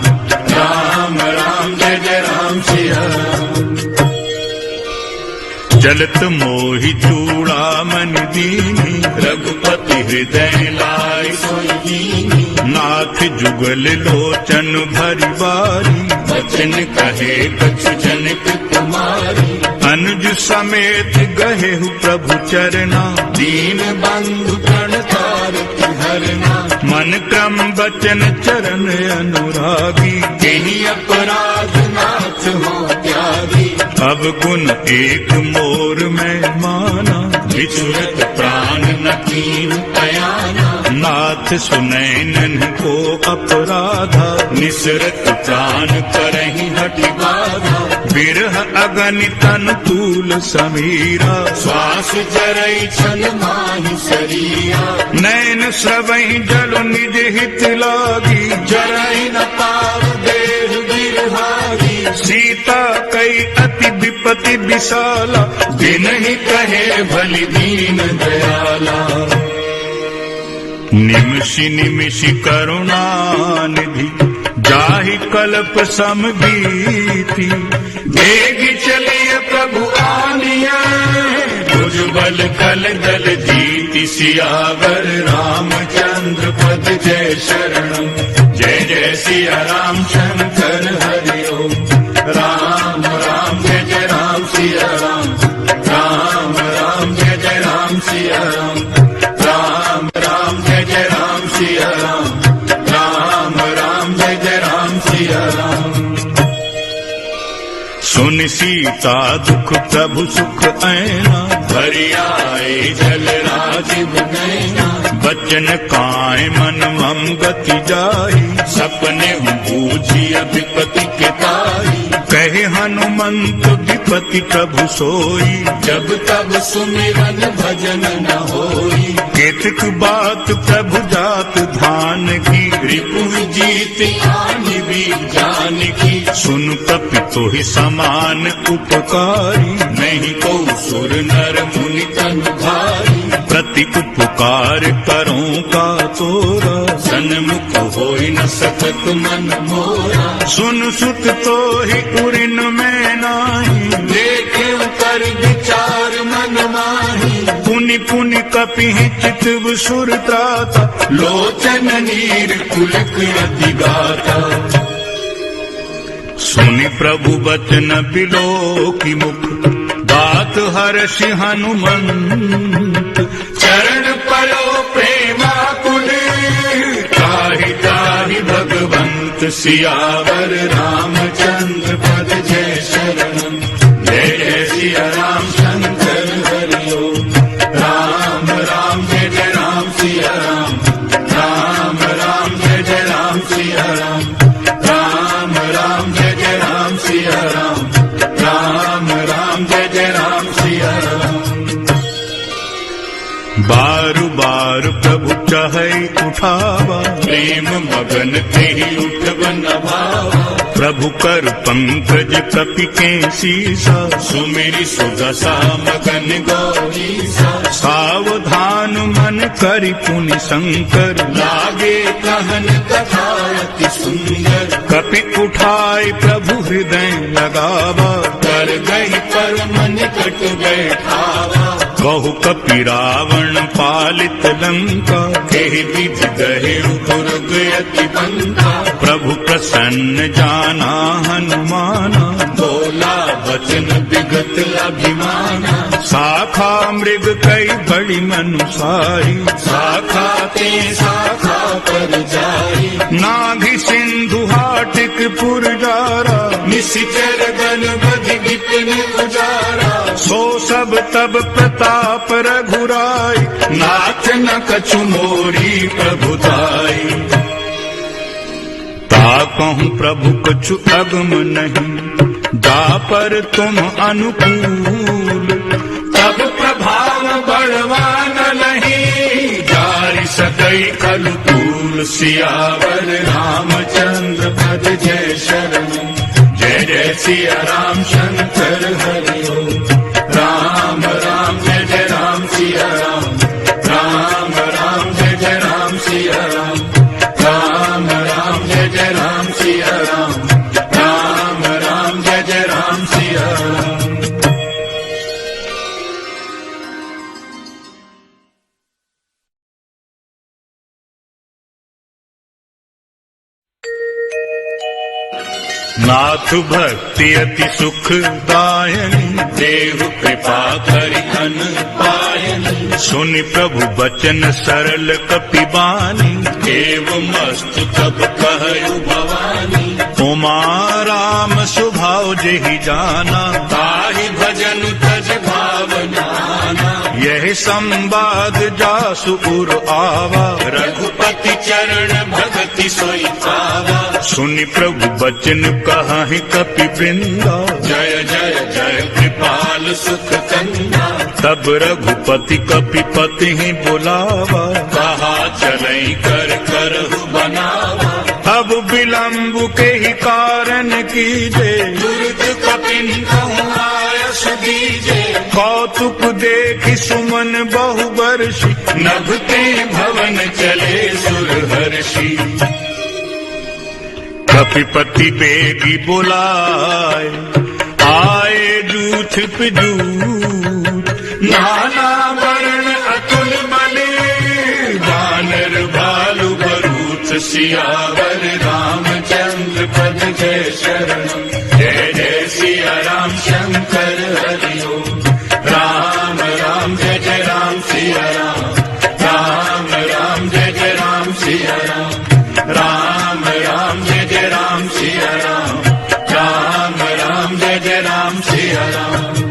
चलत मोहि चूड़ामन दीनी, रघुपति हृदय लाय सोई दीनी। नाथ जुगल लोचन भरी बारी, वचन कहे कछु जनक कुमारी। अनुज समेत गहेहु प्रभु चरना, दीन बंधु प्रणतार हरना। मन क्रम बचन चरण अनुरागी, तेहि अपराध नाथ हो त्यागी। अब गुण एक मोर में माना, विचुरत प्राण न कीन पयाना। नाथ सुनैनन को अपराधा, निसरत प्राण करहि हठ बाधा। बिरह अगनितन तूल समीरा, श्वास जरई छल माहि शरीरा। नैन स्रवहि जल निज हित लागी, जरई न पाव देह बिरहागी। सीता कई अति विपति विशाला, दिन ही कहे भली दीन दयाला। निमिषि निमिषि करुणा निधि, जाहि कल्प समबीति। वेग चलिए प्रभु आनिया, भुजबल कल दल जीति। सियावर रामचंद्र पद जय शरणम, जय जय सिया राम शंकर हरि ओम। राम राम जय जय राम सिया राम, राम राम जय जय राम सिया राम। राम राम जय जय राम सिया राम, राम राम जय जय राम सिया राम। सुन सीता दुख प्रभु सुख ऐना, भरि आए जल राजीव नैना। बचन काय मन मम गति जाहि, सपने बूझी विपति के ताई। कहे हनुमंत विपति प्रभु सोई, जब तब सुमिरन भजन न होई। केतक बात प्रभु जात धान की, रिपु जीत आनि वीर जान की। सुन कपि तोहि समान उपकारी, नहीं को सुर नर मुनि तन भारी। प्रति उपकार करूं का तोरा, सन्मुख होई न सकत मन मोरा। सुन सुत तो ही उरिन में नाही, देखे कर विचार मन माही। पुनि पुनि कपि चितव सुर त्राता, लोचन नीर कुलक अति गाता। सुनि प्रभु बचन बिलोकि मुख, बात हर्षि हनुमंत। चरण परो प्रेमाकुल, ताहि ताहि भगवंत। सियावर रामचंद्र पद जय शरणम, जय जय सिया राम शंकर हरि ओम। राम राम जय जय राम सिया राम, राम राम जय जय राम सिया राम। राम राम जय जय राम सिया राम, राम राम जय जय राम सिया राम। बारु बार प्रभु चाहे उठावा, प्रेम मगन तेहि उठबन भावा। प्रभु कर पंकज कपि के सीसा, सुमिरि सुदशा मगन गौरीसा। सावधान मन करि पुनि शंकर, लागे कहन कथा अति सुंदर। कपि उठाए प्रभु हृदय लगावा, कर गई परम निकट बैठावा। कहु कपि रावण पालित लंका, केहि विधि गहेउ दुर्ग अति बंका। प्रभु प्रसन्न जाना हनुमाना, बोला वचन विगत अभिमाना। शाखा मृग कई बड़ी मनुसारी, शाखा ते शाखा पर जाई। नाभि सिंधु हाटिक पुरजारा, निशिचर गण बधि विपिन उजारा। सो सब तब प्रताप रघुराई, नाथ न कछु मोरी प्रभुताई। ता कहूँ प्रभु कछु अगम नहीं, जा पर तुम अनुकूल। तब प्रभाव बलवान नहीं, जारि सकई कलुकूल। सियावर रामचंद्र पद जय शरणम, जय जय सिया राम शंकर हरि ओम। राम राम जय जय राम सिया राम, राम राम जय जय राम सिया राम। राम राम जय जय राम सिया राम, राम राम जय जय राम सिया राम। नाथ भक्ति अति सुखदायनी, देव कृपा करि अन पायनी। सुनि प्रभु बचन सरल कपिबानी, एव मस्तु तब कहु भवानी। उमा राम स्वभाव जेहि जाना, ताहि भजन तज भावनाना। यह संवाद जासु उर आवा, रघुपति चरण भगति सोई पावा। सुनि प्रभु बचन कहि कपि वृंदा, जय जय जय कृपाल सुख कंदा। तब रघुपति कपिपति ही बुलावा, कहा चलई कर करहु बनावा। अब विलंब के ही कारण कीजे, दुर्ग कपिन कहूँ आयस दीजे। कौतुक देखि सुमन बहु बरसी, नभते भवन चले सुरहर्षि। कपिपति बेगी बुलाए, आए जूथ पे जूथ। नाना वर्ण अतुल बले, वानर भालु बरूथ। सियावर रामचंद्र पद जय शरण, जय जय सिया राम शंकर हरि ओम। राम राम जय जय राम सिया राम, राम राम जय जय राम सिया राम। राम राम जय जय राम सिया राम, राम राम जय जय राम सिया राम।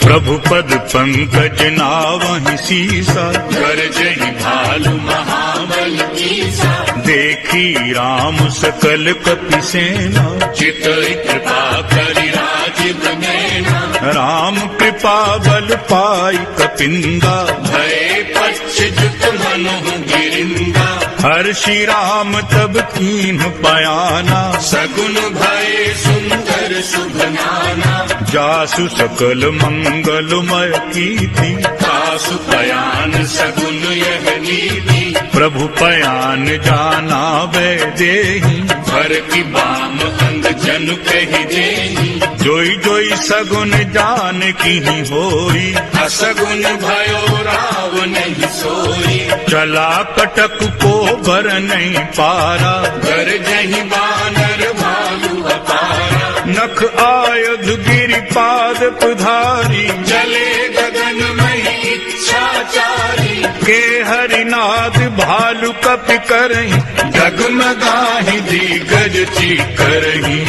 प्रभु पद पंकज नावहि सीसा, गरजहि भालु महाबल कीसा। देखी राम सकल कपि सेना, चितई कृपा करि राजीव नैना। राम कृपा बल पाई कपिंदा, भय पक्ष जुत मनु गिरिंदा। हर्षि राम तब कीन्ह पयाना, सगुन भय सुंदर शुभ नाना। जासु सकल मंगलमय कीर्ति, कासु पयान सगुन यह नीति। प्रभु पयान जाना वैदेही, भर की बाम अंग जन कहि देहि। जोई जोई सगुन जान की होई, असगुन भयो राव नहीं सोई। चला कटक को बर नहीं पारा, गरजहि बानर भालु अपारा। नख आयुध गिरिपाद पुधारी, चले गगन मही इच्छाचारी। के हरिनाद भालु कपि करही, डगमगाहि दिग्गज चीकरहि।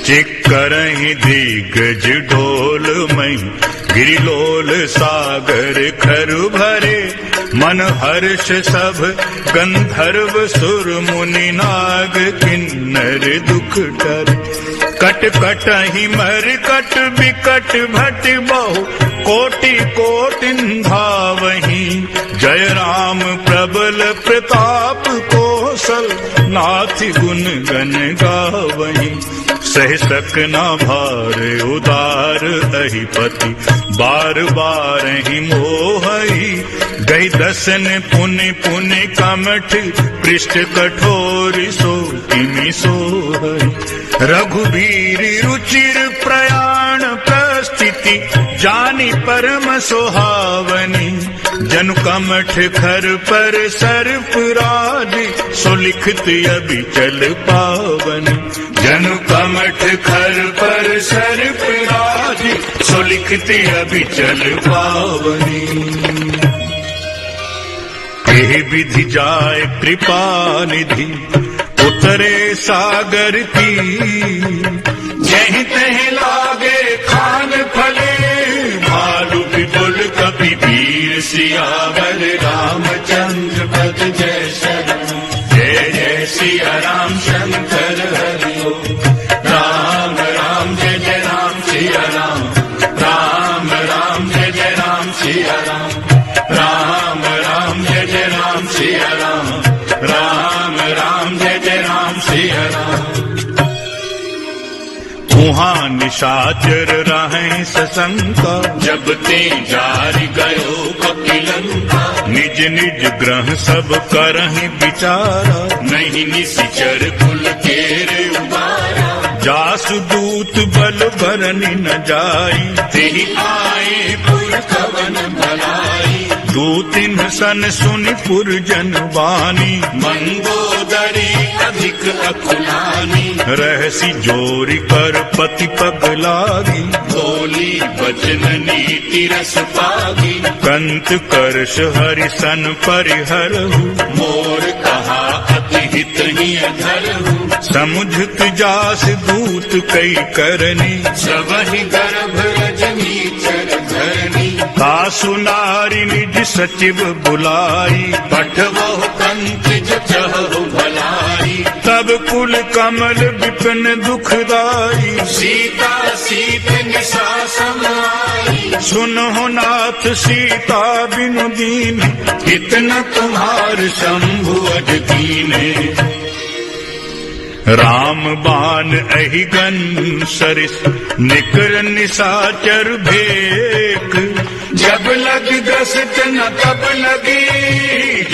चिक्करहि दिग्गज डोल मई, गिरिलोल सागर खरु भरे। मन हर्ष सब गंधर्व सुर मुनि नाग, किन्नर दुख डरे। कट कट ही मर कट बिकट भट बहु, कोटि कोटि धावहि। जय राम प्रबल प्रताप कौशल, नाथ गुण गण गावहि। सह सक न भार उदार अहिपति, बार बार ही मोहई। गई दसन पुनि पुनि कमठ, पृष्ठ कठोर सो किमि सोहई। रघुबीर रुचिर प्रयाण प्रस्थिति, जानी परम सुहावनी। जनु कमठ खर पर सर्प राज, सो लिखत अबिचल पावनी। जनु कमठ खर पर सर्प राज, सो लिखत अबिचल पावनी। एहि विधि जाय कृपा निधि, उतरे सागर की। जहि तहि लागे खान फले, भालु विपुल कपि वीर। सियावर रामचंद्र पद जय शरण, जय जय सिया राम शंकर हरि ओम। राम राम जय जय राम सिया राम, राम राम जय जय राम सिया राम। राम राम जय जय राम सिया राम, राम राम जय जय राम सिया राम। वहाँ निशाचर रहें सशंका, जब ते जारि गयो कपिलंका। निज निज ग्रह सब करहि विचारा। नहीं निशिचर कुल केरे उबारा। जासु दूत बल बरनि न जाई, तेहि आए पुर कवन भलाई। दूतिन सन सुनि पुरजन बानी, मंदोदरी अधिक नानक अकुलानी, रहसी जोरी कर पति पगलागी, बोली बचन नीति रस पागी, कंत करश हरि सन परिहरहु, मोर कहा अति हित ही अधरहु, समुझत जास दूत कई करनी, सबहि गर्भ रजनी चर धरनी, तासु नारी निज सचिव बुलाई, पठवहु कंत जो चहु भलाई, तब कुल कमल विपिन दुखदाई, सीता सीत निशा समाई, सुनहु नाथ सीता बिनु दीन, इतना तुम्हार शंभु अज कीने, राम बाण अहि गन सरिस, निकर निशाचर भेक, जब लग दसत न तब लगी,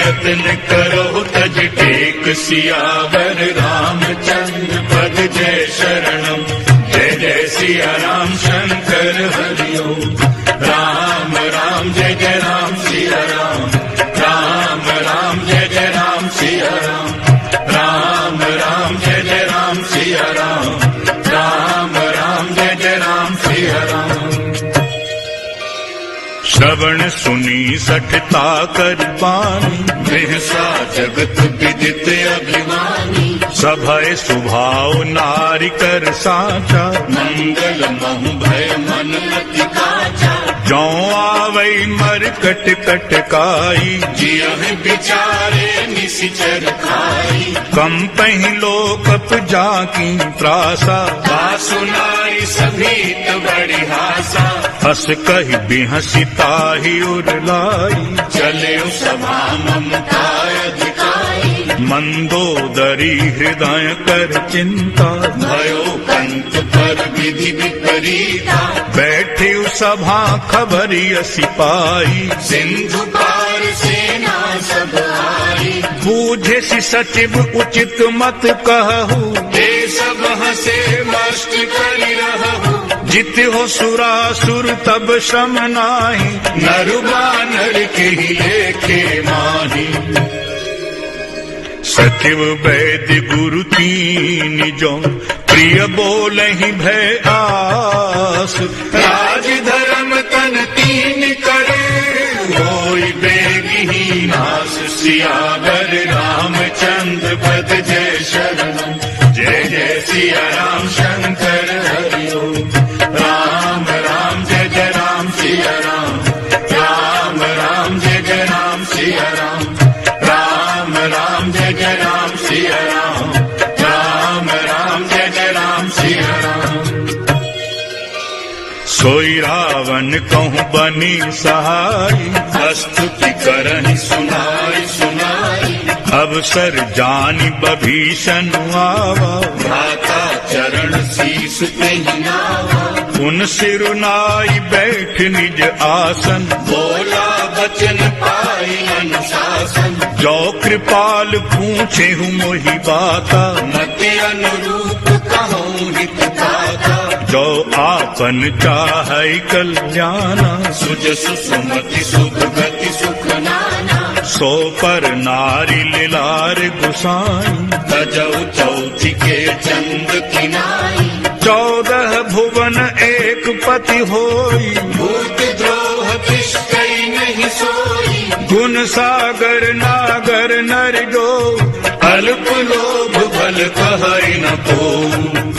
यतन करो तज टेक सियावर रामचंद्र पद जय शरणम, जय जय सिया राम शंकर हरिओम, राम राम जय जय राम सिया राम, राम राम जय जय राम सिया राम, राम राम जय जय राम सिया राम, राम राम जय जय राम सिया राम, श्रवण सुनी सठता कर बानी, बिहसा जगत विदित अभिमानी, सभय सुभाव नारी कर साचा, मंगल महु भय मन अति काचा, जौ आवई मर कट कटकाई, जियहि विचारे निशिचर खाई, कंपहि लोकप जाकी त्रासा, सुनाई सभीत बड़ी हासा, हस कहि बिहसी ताहि उरलाई, चले सभा ममता अधिकाई, मंदोदरी हृदय कर चिंता, भयो कंत पर विधि विपरीता, बैठे सभा खबरी सिपाही, सिंधु पार सेना सब आई, बूझे सि सचिव उचित मत कहू, ते सब हसे मस्त करि रहु, जित हो सुरासुर तब श्रम नाही, नरु बानर के लेखे माही, सचिव वैद्य गुरु तीन जो, प्रिय बोलहि भय आस, राज धर्म तन तीन करे, होई बेगी नास, सियावर रामचंद्र पद जय शरणम, जय जय सिया राम शंकर हरिओम, राम राम जय जय राम सिया राम, राम राम जय जय राम सिया राम, राम राम जय जय राम सिया राम, राम राम जय जय राम सिया राम, सोई रावण कहूँ बनी सहाई, स्तुति करहि सुनाई सुनाई, अवसर जानि बभीषण आवा, भ्राता चरण शीस तेहि नावा, उन सिरुनाई बैठ निज आसन, बोला बचन पाई अनुशासन, जो कृपाल पूछे हूँ मोहि बाता, मति अनुरूप कहूँ हित दाता, जो आपन चाहै कल्याणा, सुजसु सुमति शुभ गति सुख नाना, सो पर नारी लिलार गुसाई, तजौ चौथी के चंद किनाई, 14 भुवन एक पति होई, भूत द्रोह तिष्ठई नहीं सोई, गुण सागर नागर नर जो, अल्प लोभ भल कहै न को,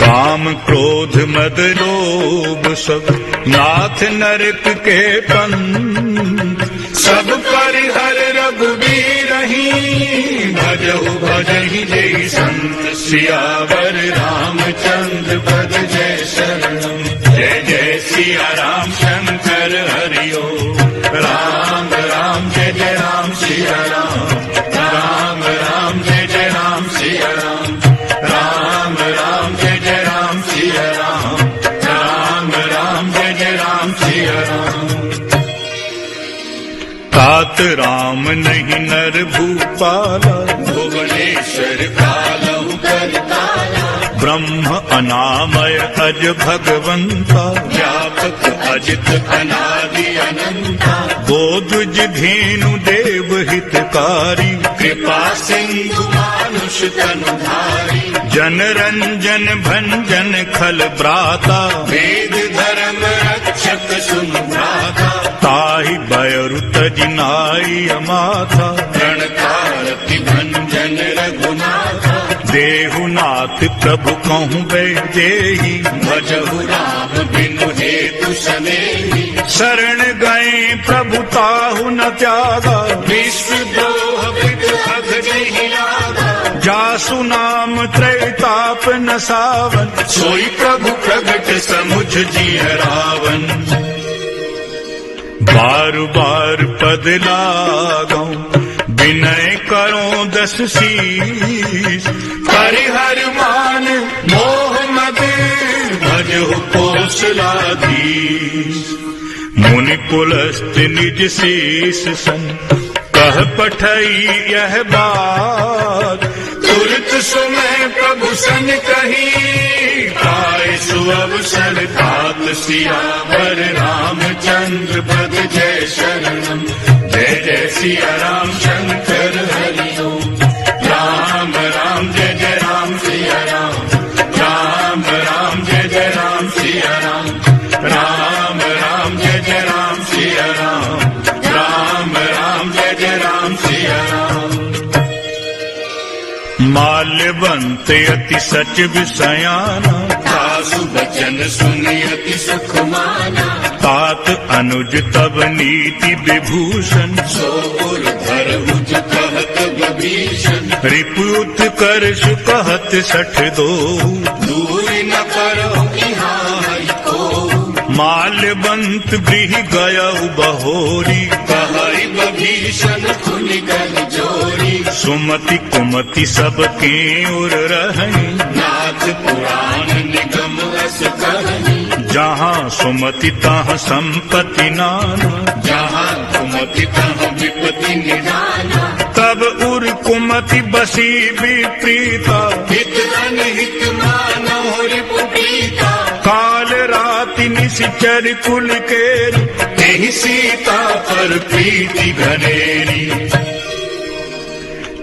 काम क्रोध मद लोभ सब नाथ नरक के पंथ, सब परिहर रघुबीरहि, भजहु भजहि जय संत, सियावर रामचंद्र पद जय शरणम, जय जय सिया राम शंकर हरिओम, राम राम जय जय राम सिया राम, राम राम जय जय राम सिया राम, राम राम जय जय राम सिया राम, राम राम जय जय राम सिया राम, तात राम नहीं नर भूपाला, भुवनेश्वर कालहु कर काला, ब्रह्म अनामय अज भगवंता, व्यापक अजित अनादि अनंता, गोद्विज धेनु देव हितकारी, कृपा सिंधु मानुष तनुधारी, जन रंजन भंजन खल भ्राता, वेद धर्म रक्षक सुन भ्राता, ताहि बयरु तजिनाई अमाथा, प्रणकारति भंजन रघुनाथा, देहुनाथ प्रभु कहूँ वैदेही, भजहु राम बिनु हेतु सनेही, शरण गए प्रभु ताहु न त्यागा, विश्व द्रोह विग्रह जहि लागा, जासु नाम त्रैताप न सावन, सोई प्रभु प्रगट समुझ जिय रावण, बार बार पद लागौ विनय करो दस शीस, परिहर मान मोह मद भजहु कौशलाधीश, मुनि पुलस्त निज शीस सन, कह पठई यह बात, तुरत सुमय प्रभु सन कही, पाए सुअवसर तात सियावर रामचंद्र पद जय शरणम, जय जय सिया राम शंकर हरि ओम, राम राम जय जय राम सिया राम, राम राम जय जय राम सिया राम, राम राम जय जय राम सिया राम, राम राम जय जय राम सिया राम, माल्यवंत अति सच विषयाना, तासु बचन सुनि अति सुख माना, तात अनुज तब नीति विभूषण, सो उर धरभुज कहत विभीषण, रिपुत कर कहत सठ दो, दूर न करो यहाँ हरि को, माल्यवंत गृह गयउ बहोरी, कहई विभीषण खुनि गल जोरी, सुमति कुमति सबके उर रहनी, नाथ पुराण निगम रस कहनी, जहाँ सुमति तहाँ संपत्ति नाना, जहाँ कुमति तहाँ विपत्ति निदाना, तब उर कुमति बसी विप्रीता, हित अनहित मानव रिपुपीता, काल राति निशिचर कुल केरी, तेहि सीता पर प्रीति घनेरी,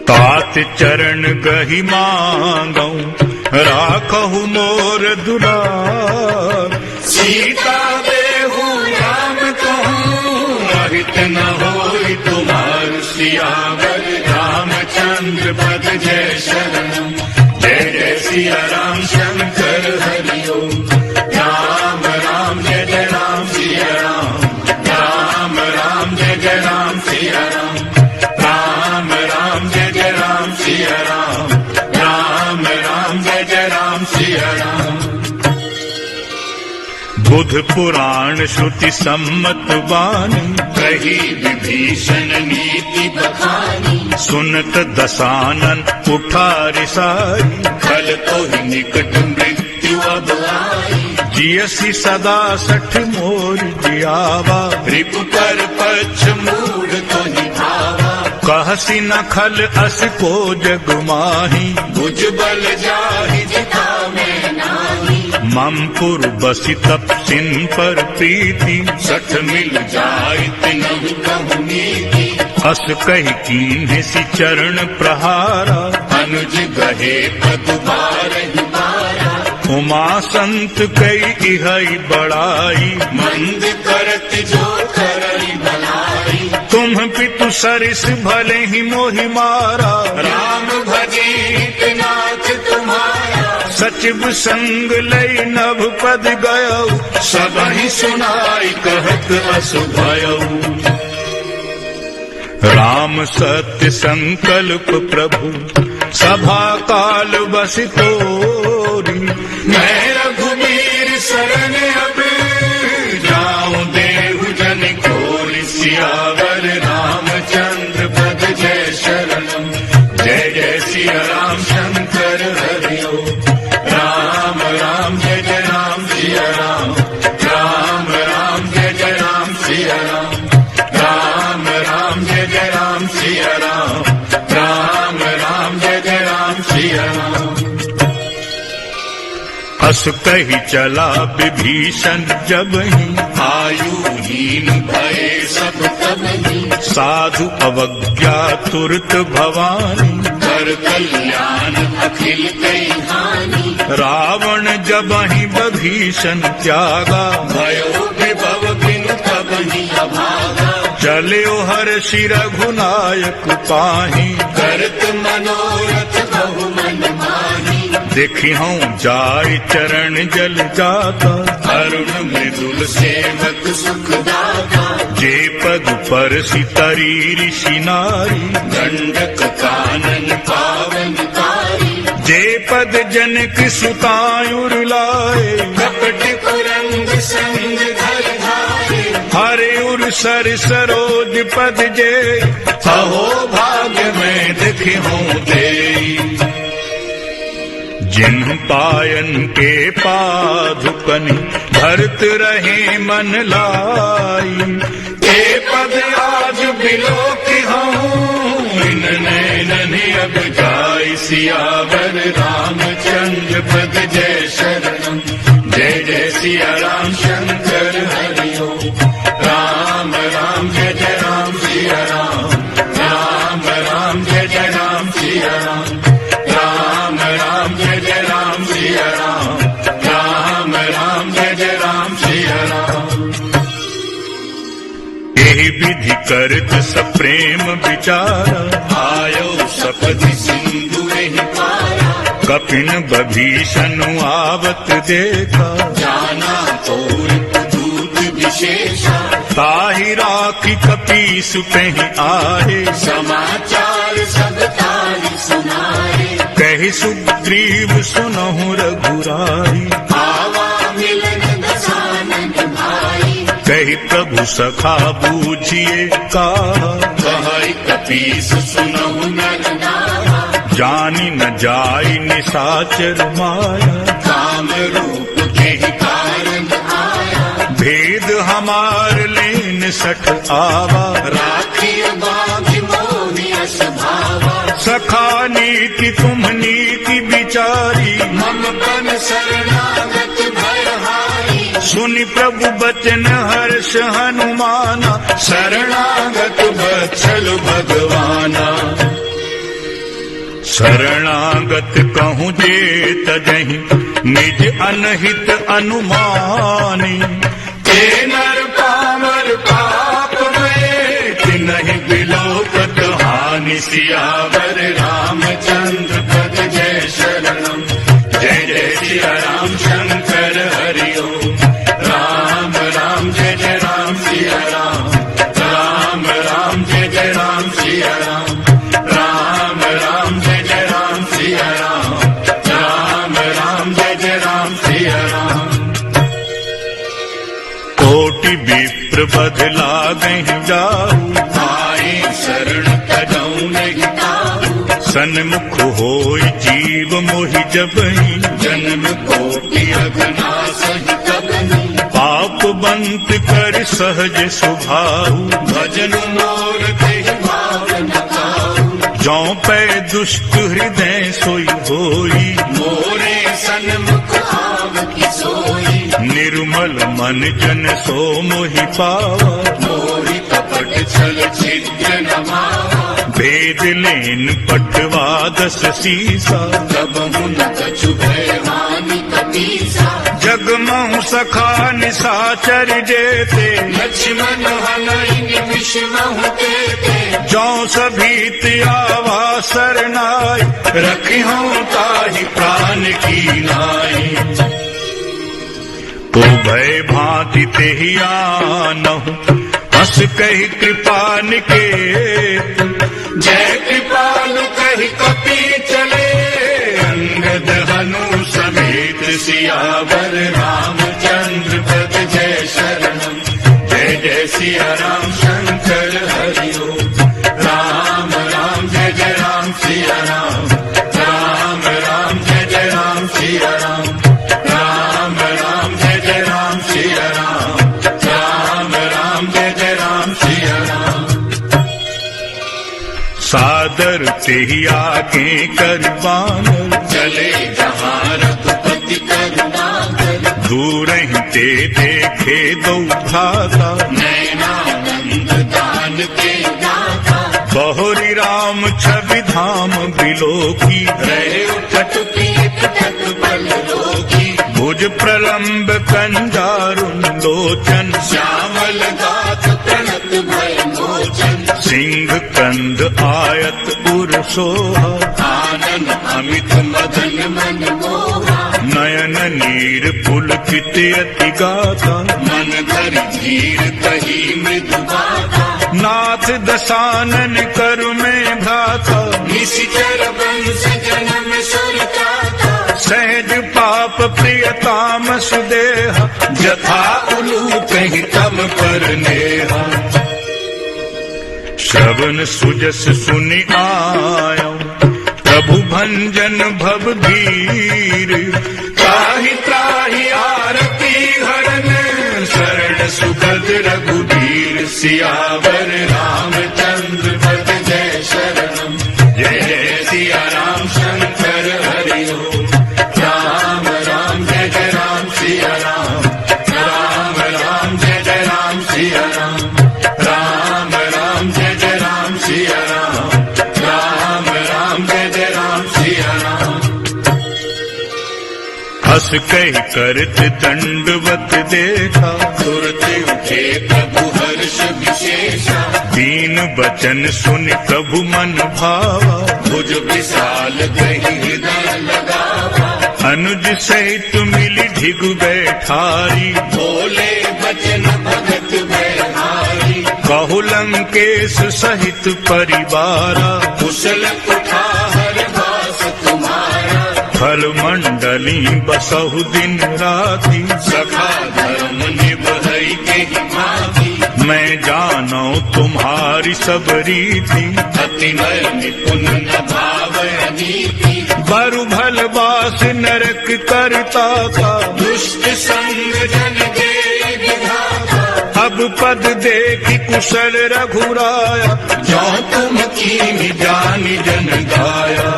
तात चरण गहि मांगौ राखहु मोर दुलार, सीता देहु राम कहूँ, अहित न होई तुम्हार सियावर रामचंद्र पद जय शरणम, जय जय सिया राम शंकर हरि ओम, राम राम जय जय राम सिया राम, राम राम जय जय राम सिया राम, राम राम जय जय राम सिया राम, राम राम जय जय राम सिया राम, बुध पुराण श्रुति सम्मत वाणी, कही विभीषण नीति बखानी, सुनत दसानन उठा रिसाई, खल तो ही निकट मृत्यु अब आई, जियसी सदा सठ मोर जियावा, रिपु पर पक्ष मूढ़ तो ही भावा, कहसी न खल अस को जग माही, भुज बल जाहि जिता मैं नाही, मम पुर बसी तप सिन पर प्रीति, सठ मिल जाइत नहीं कहु नीति, अस कही कीन्हे सि चरण प्रहारा, अनुज गहे पद बारहि बारा, उमा संत कई इहई बड़ाई, मंद करत जो करई भलाई, तुम पितु सरिस भले ही मोहि मारा, राम भजी नाथ तुम्हारा, सचिव संग लई नभ पद गयउ, सबहि सुनाई कहत असु भयउ, राम सत्य संकल्प प्रभु सभा काल बस तोरी, मैं रघुबीर शरण अब जाऊं देहु जन खोरि, सियावर रामचंद्र पद जय शरणम, जय जय सिया राम शंकर हरि ओम, राम राम जय जय राम सिया राम, राम राम जय जय राम सिया राम, राम राम जय जय राम सिया राम, राम राम जय जय राम सिया राम, हस कही चला विभीषण जब ही, आयुहीन भये सब तब ही, साधु अवज्ञा तुरत भवानी, कर कल्याण अखिल कई हानि, रावण जब ही विभीषण त्यागा, भयो विभव बिनु तब ही अभागा, चल्यो हर्षि रघुनायक पाहि, करत मनोरथ बहु मन माहि, देखी हूँ जाय चरण जल जाता, अरुण मृदुल सेवक सुखदाता, जे पद पर सितरी ऋषि नारी, दंडक कानन पावन कारी, जे पद जनक सुतायुर लाए, कपट कुरंग संग धर धारे, हरे उर सर सरोज पद जे, अहो भाग्य में देखी हूँ तेई, जिन्ह पायन के पादुकनि भरत रहे मन लाई, ते पद आज बिलोकी हूँ, इन नैनन अब जाय सियावर रामचंद्र पद जय शरणम, जय जय सिया राम शंकर हरि ओम, राम राम जय जय राम सिया राम, राम राम जय जय राम सिया राम, राम राम जय जय राम सिया राम, राम राम जय जय राम सिया राम। यही विधि करत सप्रेम विचारा, आयो सपदि सिंधु एहि पारा, कपिन विभीषण आवत देखा, जाना तोरित दूत विशेषा, ताहि राखी कपीस पेहि आए, समाचार सब तारि सुनाए, कहि सुग्रीव सुनहु रघुराई, आवा मिलन दसानन भाई, कहि प्रभु सखा बूझिए का, कहै कपीस सुनहु नर नारा, जानी न जाई निशाचर माया, काम रूप के कारण आया, भेद हमार लेन सठ आवा, राखिय बाघ मोहि अस भावा, सखा नीति तुम नीति विचारी, मम पन शरणागत भयहारी, सुनि प्रभु बचन हर्ष हनुमाना, शरणागत बत्सल भगवाना, शरणागत कहूँ जे तजहि निज अनहित अनुमानी, ते नर पामर पाप में, तिनहि बिलोकत हानि, सियावर रामचंद्र पद जय शरणम, जय जय सिया राम शंकर हरि ओम, राम राम जय जय राम सिया राम, राम राम जय जय राम सिया राम, राम राम जय जय राम सिया राम, राम राम जय जय राम सिया राम। कोटि विप्र बदला गहि जाऊ, आए शरण तजौ नहीं ताऊ, सन्मुख होय जीव मोहि जबहि, जन्म कोटि अघनाश ही कबहि, पाप बंत कर सहज सुभाऊ, भजन मोर देहि भाव न काऊ, जौ पै दुष्ट हृदय सोई होई, मोरे सन्मुख आव की सोई, निर्मल मन जन सो मोहि पावा, मोहि कपट छल छिद्र न मावा, भेद लेन पटवा दस सीसा, कबहु न कछु भय हानि कपीसा, जगमहु सखा निशाचर जेते, लक्ष्मण हनहि निमिष महु तेते, जौ सभीत आवा सरनाई, रखिहु ताहि प्राण की नाई, तो भय भांति तेहि आनहु, हस कहि कृपा निकेत, जय कृपालु कहि कपि चले, अंगद हनु समेत सियावर रामचंद्र पद जय शरणम, जय जय सिया राम शंकर हरि ओम, राम राम जय जय राम सिया राम, राम राम जय जय राम सिया राम, राम राम जय जय राम सिया राम, राम राम जय जय राम सिया राम। सादर तेहि आगे कर बानर, चले जहाँ रघुपति करुणा दूर ही ते देखे दो भ्राता, नैनानंद दान के दाता, बहुरी राम छवि धाम बिलोकी, रहे उठत पीत तक बल रोगी, भुज प्रलंब कंजारुन लोचन, श्यामल गात प्रणत भय मोचन, सिंह कंद आयत उर सोहा, आनन अमित मदन मन मोहा, नयन नीर पुलकित अति गाता, मन धरि धीर कही मृदु गाथा, नाथ दशानन करु में भ्राता, निशिचर वंश जन्म सुर जाता, सहज पाप प्रियताम सुदेहा, जथा उलूप ही तम पर नेहा, श्रवण सुजस सुनि आयो, प्रभु भंजन भव धीर, त्राहि त्राहि आरती हरन, शरण सुखद रघुबीर, सियावर रामचंद्र पद जय शरणम, जय जय सिया राम शंकर हरि ओम, राम राम जय जय राम सिया राम, राम राम जय जय राम सिया राम, राम राम जय जय राम सिया राम, राम राम जय जय राम सिया राम। हस कह करत दंडवत देखा, तुरत उठे प्रभु हर्ष विशेषा, दीन बचन सुनि प्रभु मन भावा, भुज विशाल कही हृदय लगावा, अनुज सहित मिली ढिगु बैठारी, बोले बचन भगत व्यवहारी, कहु लंकेश सहित परिवारा, कुशल कुठार वास तुम्हारा, फल मंडली बसहु दिन राती, सखा धर्म निभई के भांति, मैं जानो तुम्हारी सब रीति, अति नर निपुण न भावय नीति, बरु भल बास नरक करता का, दुष्ट संग जन के विधाता, अब पद देखि कुशल रघुराया, जो तुम कीन्ही जानि जन गाया,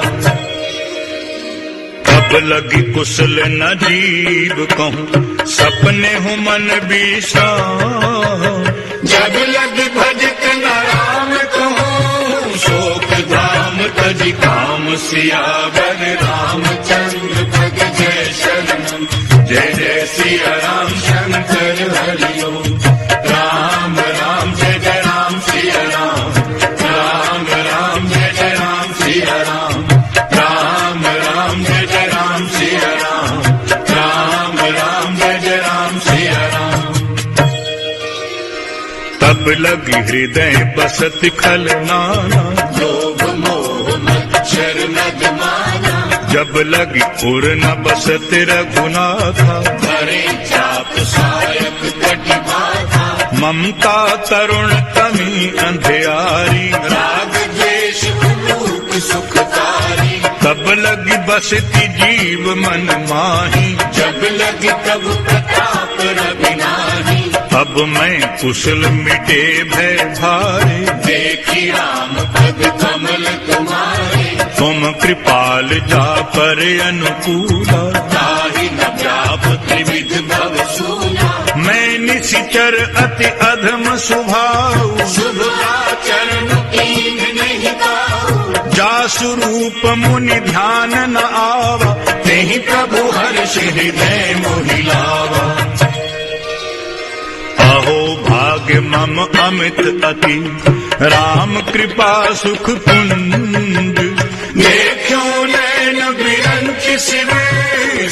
अब लगी कुशल न जीव कहूँ, सपने हूँ मन विषाम, जब लग भजत न राम कहूँ, शोक धाम तजि काम, सियावर रामचंद्र पद जय शरणम, जय जय सिया राम शंकर हरि ओम, राम राम जय जय राम सिया राम, राम राम जय जय राम सिया राम, राम राम जय जय राम सिया राम, राम राम जय जय राम सिया राम। तब लगी हृदय बसत खल नाना, लोभ मोह मच्छर मद माना, जब लगी उर न बसत रघुनाथा, धरे चाप सायक कटि बाधा, ममता तरुण तमी अंधियारी, राग द्वेष उलूक सुखकारी, तब लगी बसती जीव मन माही, जब लगी प्रभु प्रताप रवि नाही, अब मैं कुशल मिटे भय भारे, देखी राम पद कमल तुम्हारे, तुम कृपाल जा पर अनुकूला, ताहि न व्याप त्रिविध भव सूना, मैं निशिचर अति अधम स्वभाव, शुभ आचरण कीन नहीं गाऊ, जासु रूप मुनि ध्यान न आवा, तेहि प्रभु हर्ष हृदय मोहि लावा, अहो भाग्य मम अमित अति, राम कृपा सुख कुंज, देखो नैन बिरंच शिव,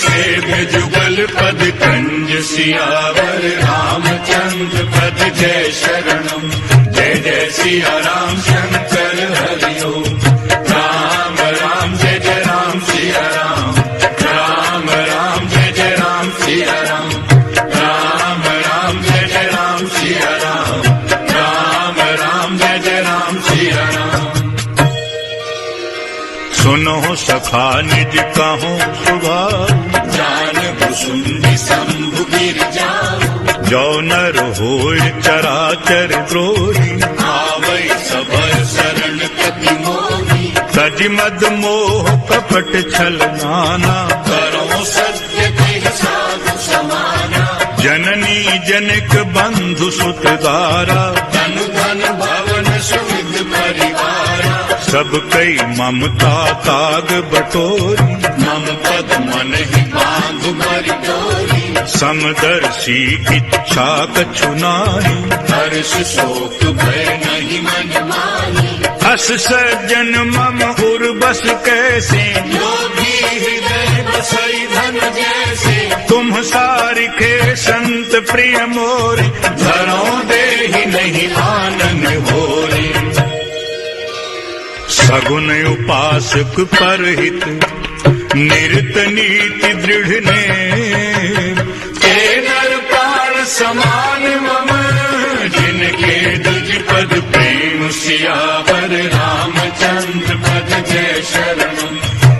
सेव्य जुगल पद कंज, सियावर रामचंद्र पद जय शरणम, जय जय सिया राम शंकर हरि ओम, राम राम जय जय राम सिया राम, राम राम जय जय राम सिया राम, राम राम जय जय राम सिया राम, राम राम जय जय राम सिया राम। सुनो सखा निज कहो सुभाव, जान भुसुंडी शंभु गिर जाओ, जो नर होय चराचर द्रोही, आवै सबर शरण कति मोही, तज मद मोह कपट छल नाना, करो सत्य के साधु समाना, जननी जनक बंधु सुत दारा, धन धन भवन सुविध परिवारा। सब कई ममता ताग बटोरी, मम पद मन ही बांध मरि डोरी। समदर्शी इच्छा कछु नाही, हर्ष शोक भय नहीं मन माही। अस सज्जन मम उर्बस कैसे, लोभी हृदय बसई धन जैसे। तुम सारिखे संत प्रिय मोरे, धरों देहि नहीं आनन होरे। सगुन उपासक परहित, निरत नीति दृढ़ ने। के नर पार समान मम, जिनके दुज पद प्रेम सियावर। रामचंद्र पद जय शरणम,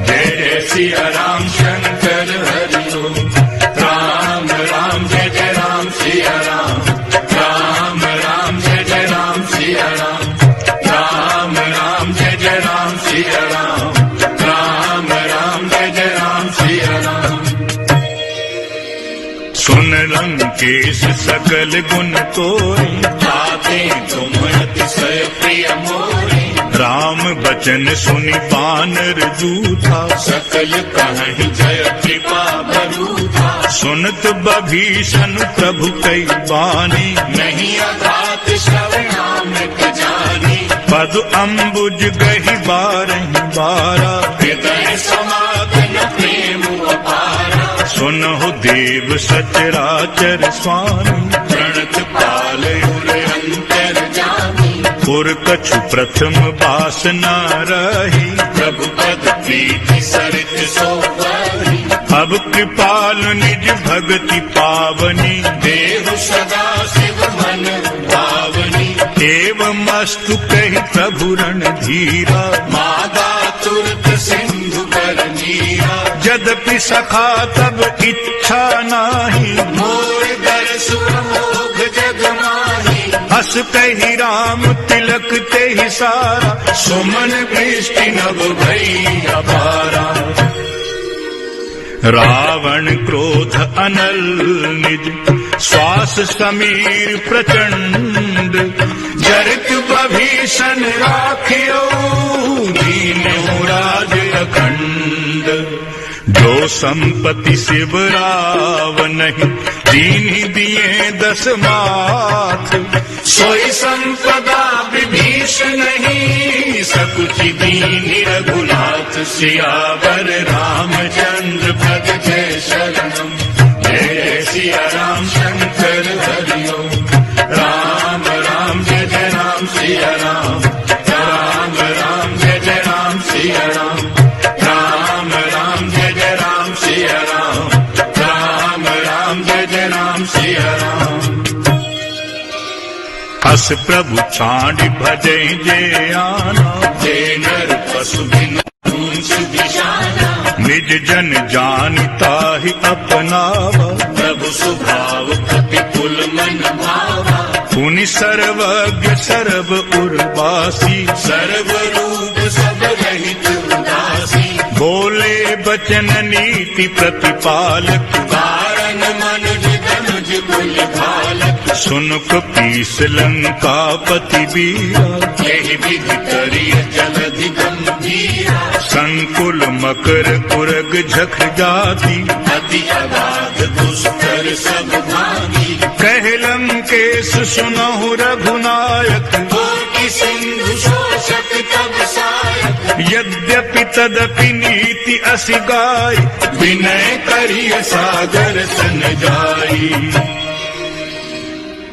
जय जय सिया राम शंकर हरि ओम। राम राम जय जय राम सिया राम, राम राम जय जय राम सिया राम। राम राम जय जय राम सिया राम, राम राम जय जय राम सिया राम। सुन लंकेश सकल गुण तोरी, ताते तुम अतिशय प्रिय मोरे। राम बचन सुनि बानर जूथा, सकल कहीं जय कृपा बरूथा। सुनत बभीषण प्रभु कई बानी, नहीं अघात श्रवणामृत जानी। पद अम्बुज गहि बारहि बारा, हृदय समागन प्रेम अपारा। सुनहु देव सचराचर स्वामी, प्रणत पाल उर अंतर जानी। पुर कछु प्रथम वासना रही, प्रभु पद प्रीति सरित सोवरी। अब कृपाल निज भगति पावनी, देव सदा शिव मन भावनी। एवं अस्तु कहि प्रभु रणधीरा, मादा तुरत सिंधु पर नीरा। यद्यपि सखा तब इच्छा नाही, मोर दरसुर मोघ जग माही। हस कहि राम तिलक तेहि सारा, सुमन वृष्टि नभ भई अपारा। रावण क्रोध अनल निज, श्वास समीर प्रचंड। जरित बभीषण राखियो, दीनहु राज अखंड। जो संपत्ति शिव रावनहि, दीन्हि दिए 10 माथ। सोई संपदा विभीषण नहीं, सकुचि दीनि रघुनाथ। सियावर रामचंद्र पद जय शरणम, जय जय सिया राम शंकर हरि ओम। राम राम जय जय राम सिया राम, राम राम जय जय राम सिया राम। राम राम जय जय राम सिया राम, राम राम जय जय राम सिया राम। हस प्रभु छांड भजै जे आना, जे नर पशु बिन पूंछ दिशाना। निज जन जानिता ही अपनावा, प्रभु स्वभाव प्रतिकुल मन भावा। पुनि सर्वज्ञ सर्व उर्वासी, सर्व रूप सब रहित उदासी। बोले बचन नीति प्रतिपालक, कारण मनुज धनुज कुल भालक। सुनुक पीस लंका पति बीरा, यही विधि करिय जलधि गंभीरा। संकुल मकर उरग झख जाति, अति अगाध दुष्कर सब भागी। कह लंकेश सुनहु रघुनायक, कोटि सिंधु शोषक तब सायक। यद्यपि तदपि नीति असि गाय, विनय करिय सागर सन जाई।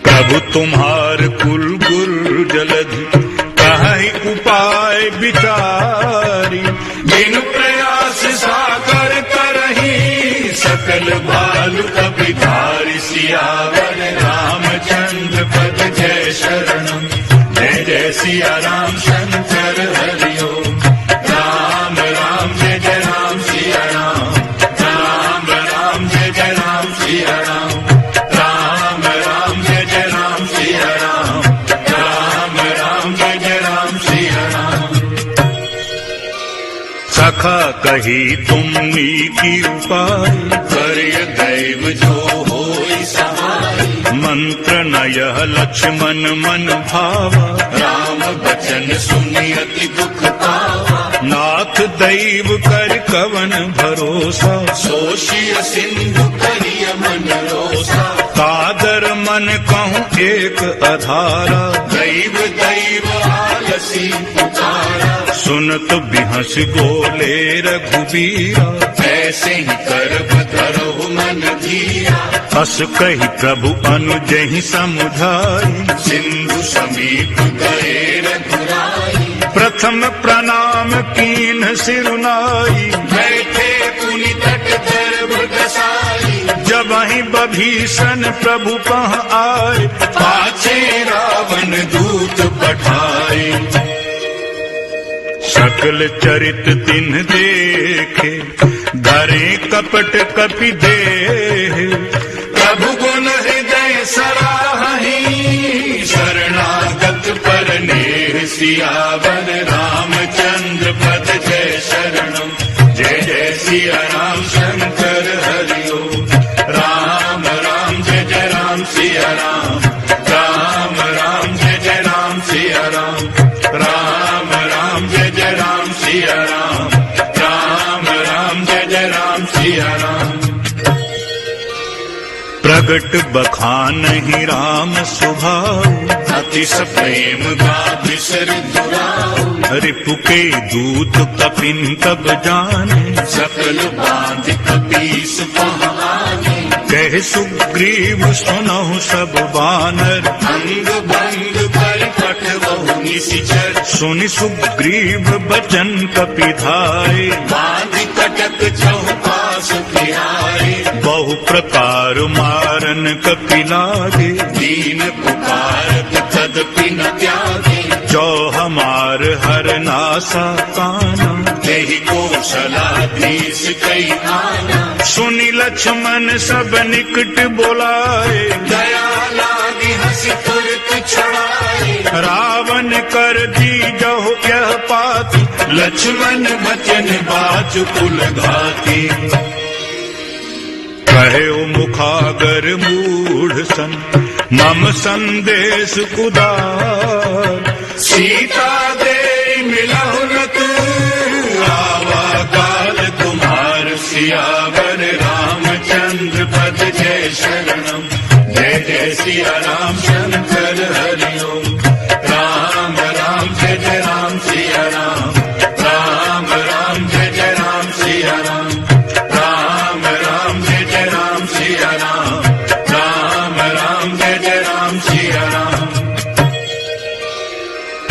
प्रभु तुम्हार कुल गुर जलधि, कहि उपाय विचारी। बिनु प्रयास सागर करही, सकल बालु कपिधारि। सियावर रामचंद्र पद जय शरणम, जय जय सिया राम शंकर हरि ओम। राम राम जय जय राम सिया राम, राम राम जय जय राम सिया राम। राम राम जय जय राम सिया राम, राम राम जय जय राम सिया राम। सखा कही तुम नीति उपाय, करिय दैव जो होई सहाय। मंत्र न यह लक्ष्मण मन भावा, राम बचन सुनि अति दुख पावा। नाथ दैव कर कवन भरोसा, सोषिय सिंधु करिय मन रोसा। कादर मन कहूँ एक अधारा, दैव दैव आलसी पुकारा। सुनत बिहस बोले रघुबीरा, ऐसे ही करब धरहु मन धीरा। अस कही प्रभु अनुजहि समुझाई, सिंधु समीप गए रघुराई। प्रथम प्रणाम कीन सिरुनाई, बैठे पुनि तट गर्भ दसाई। जब ही बभीषण प्रभु पह आए, पाछे रावण दूत पठाए। सकल चरित तिन्ह देखे, धरे कपट कपि देह। प्रभु गुण हृदय सराहि, शरणागत पर नेह। सियावर रामचंद्र पद जय शरणम, जय जय सिया राम शंकर हरि ओम। राम राम जय जय राम सिया राम, राम राम जय जय राम सिया राम। राम राम जय जय राम सिया राम, राम राम जय जय राम सिया राम। प्रगट बखानहि राम सुभाऊ, अतिश प्रेम गा बिसर दुराऊ। रिपु के दूत कपिन तब जाने, सकल बांध कपीस पहाने। कह सुग्रीव सुनहु सब बानर, अंग भंग कर पठवहु निशिचर। सुनि सुग्रीव बचन कपिधाय, बांध कटक चौपास फिराए। बहु प्रकार मारन कपिलागे, दीन पुकारत तदपि न त्यागे। जो हमार हर नासा काना, तेहि कौशलाधीश कई आना। सुनि लक्ष्मण सब निकट बोलाए, दया लागी हंसी तुरत छुड़ाए। रावण कर दी जहु यह पाती, लक्ष्मण बचन बाजु कुल घाती। कहे मुखागर मूढ़ सन, मम संदेश उदार। सीता दे मिलहु न तू, आवा काल तुम्हार। सियावर रामचंद्र पद जय शरणम, जय जय सिया राम शंकर हरि ओम। राम राम जय जय राम सिया राम, राम राम जय जय राम सिया राम। राम राम जय जय राम सिया राम, राम राम जय जय राम सिया राम।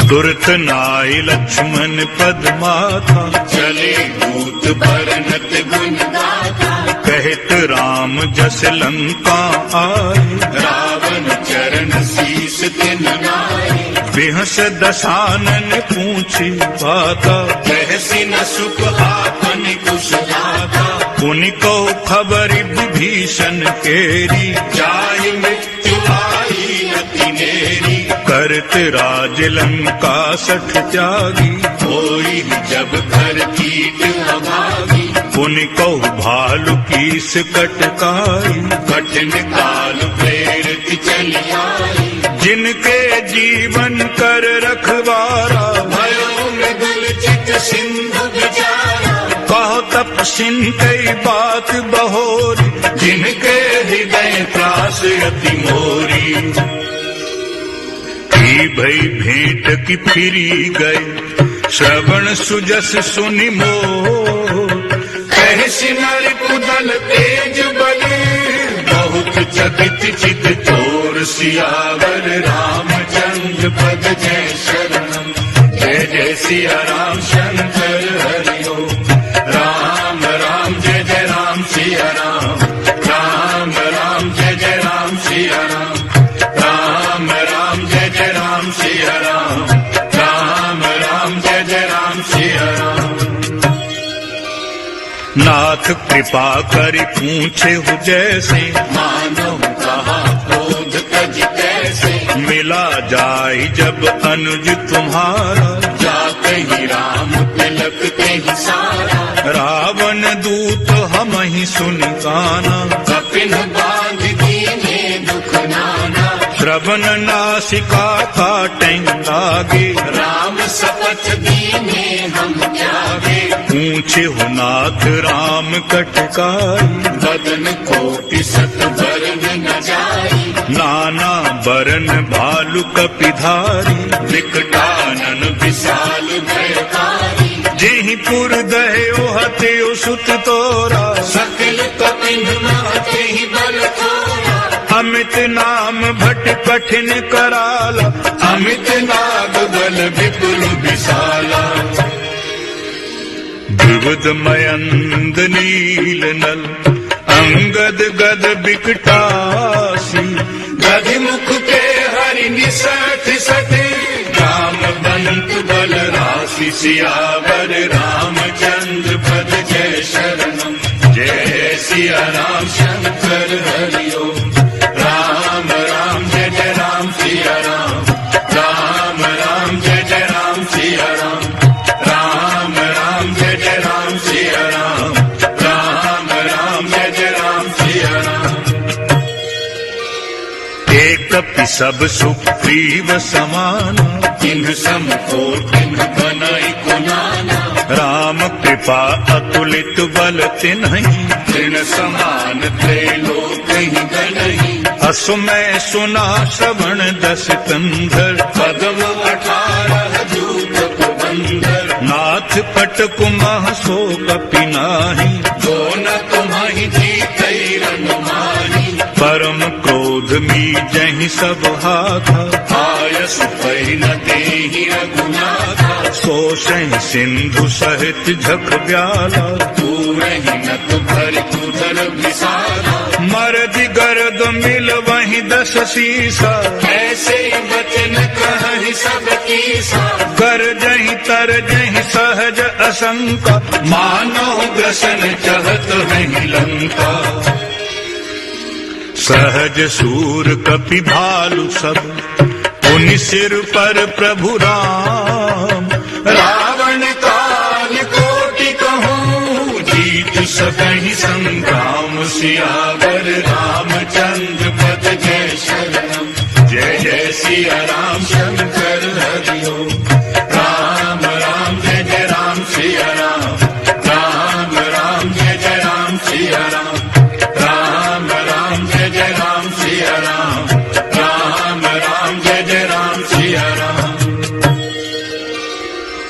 तुरत नाई लक्ष्मण पद माथा, चले दूत बरनत गुण गाथा। कहत राम जस लंका आए, रावण चरण शीस तिन नाए। बिहस दसानन पूछी बाता, कहसी न सुख हाथन कुश दाता। पुनि को खबर विभीषण केरी, जाय मृत्यु आई अति नेरी। करत राज लंका सठ त्यागी, होई जब कर कीट अभागी। पुनि को भालु कीस कटकाई, कठिन काल प्रेरित चली आई। जिनके जीवन कर रखवारा, भयो मृदुल चित सिंधु विचारा। कहो तपसिन कई बात बहोरी, जिनके हृदय त्रास अति मोरी। की भई भेंट की फिरी गए, श्रवण सुजस सुनि मोह। कहसि नर कुदल तेज बले, बहुत चकित चित चोर। सियावर रामचंद्र पद जय शरणम, जय जय सिया राम शंकर हरि ओम। राम राम जय जय राम सिया राम, राम राम जय जय राम सिया राम। राम राम जय जय राम सिया राम, राम राम जय जय राम सिया राम। नाथ कृपा करि पूछे हु जैसे, मानो कहा क्रोध तज कैसे। मिला जाय जब अनुज तुम्हारा, जाते ही राम तिलक कहीं सारा। रावण दूत हम ही सुनि गाना, कपिन बांध दीने दुख नाना। श्रवण नासिका काटें लागे, राम शपथ दीने हम त्यागे, ऊंचे हो नाथ राम कटकाई, बदन कोटि सत बरन न जाई, नाना बरन भालु कपिधारी, विकटानन विशाल भयकारी, जेहि पुर दह्यो हत्यो सुत तोरा, सकल कपिन महते ही बल थोरा, अमित नाम भट कठिन कराला, अमित नाग बल विपुल विशाला, विविध मयंद नील नल, अंगद गद बिकटासी, गधिमुख के हरि निसठ सठे, राम बंत बल राशि, सियावर रामचंद्र पद जय शरणम, जय सिया राम शंकर हरि ओम, राम राम जय जय राम सिया राम, राम राम जय जय राम सिया राम, राम राम जय जय राम सिया राम, राम राम जय जय राम सिया राम, एक कपि सब सुग्रीव समान, किन्ह सम को किन्ह बनाई कुनाना, राम कृपा अतुलित बल तिन्हि, तृण समान त्रैलोक ही गणहि, असु मैं सुना श्रवण दस कंधर, पदम 18 दूत पुरंदर, नाथ पट कुमह सो कपि नाहि, जो न तुम्हारी जीतै रनुमानी, परम क्रोध मी जहि सब हाथा, आयस पै न देहि रघुनाथा, सोषहि सिंधु सहित झक ब्याला, पूरहि नत भर कुधर विसारा, मरदि गर्द मिल वहीं दस सीसा, ऐसे वचन कहहि सब कीसा, कर जहीं तर जहीं सहज असंका, मानो ग्रसन चहत है लंका, सहज सूर कपि भालु सब, पुनि सिर पर प्रभु राम, रावण काल कोटि कहूँ, जीत सकहि संग्राम, सियावर रामचंद्र पद जय शरणम, जय जय सिया राम शंकर हरि ओम, राम राम जय जय राम सिया राम, राम राम जय जय राम सिया राम, राम राम जय जय राम सिया राम, राम राम जय जय राम सिया राम,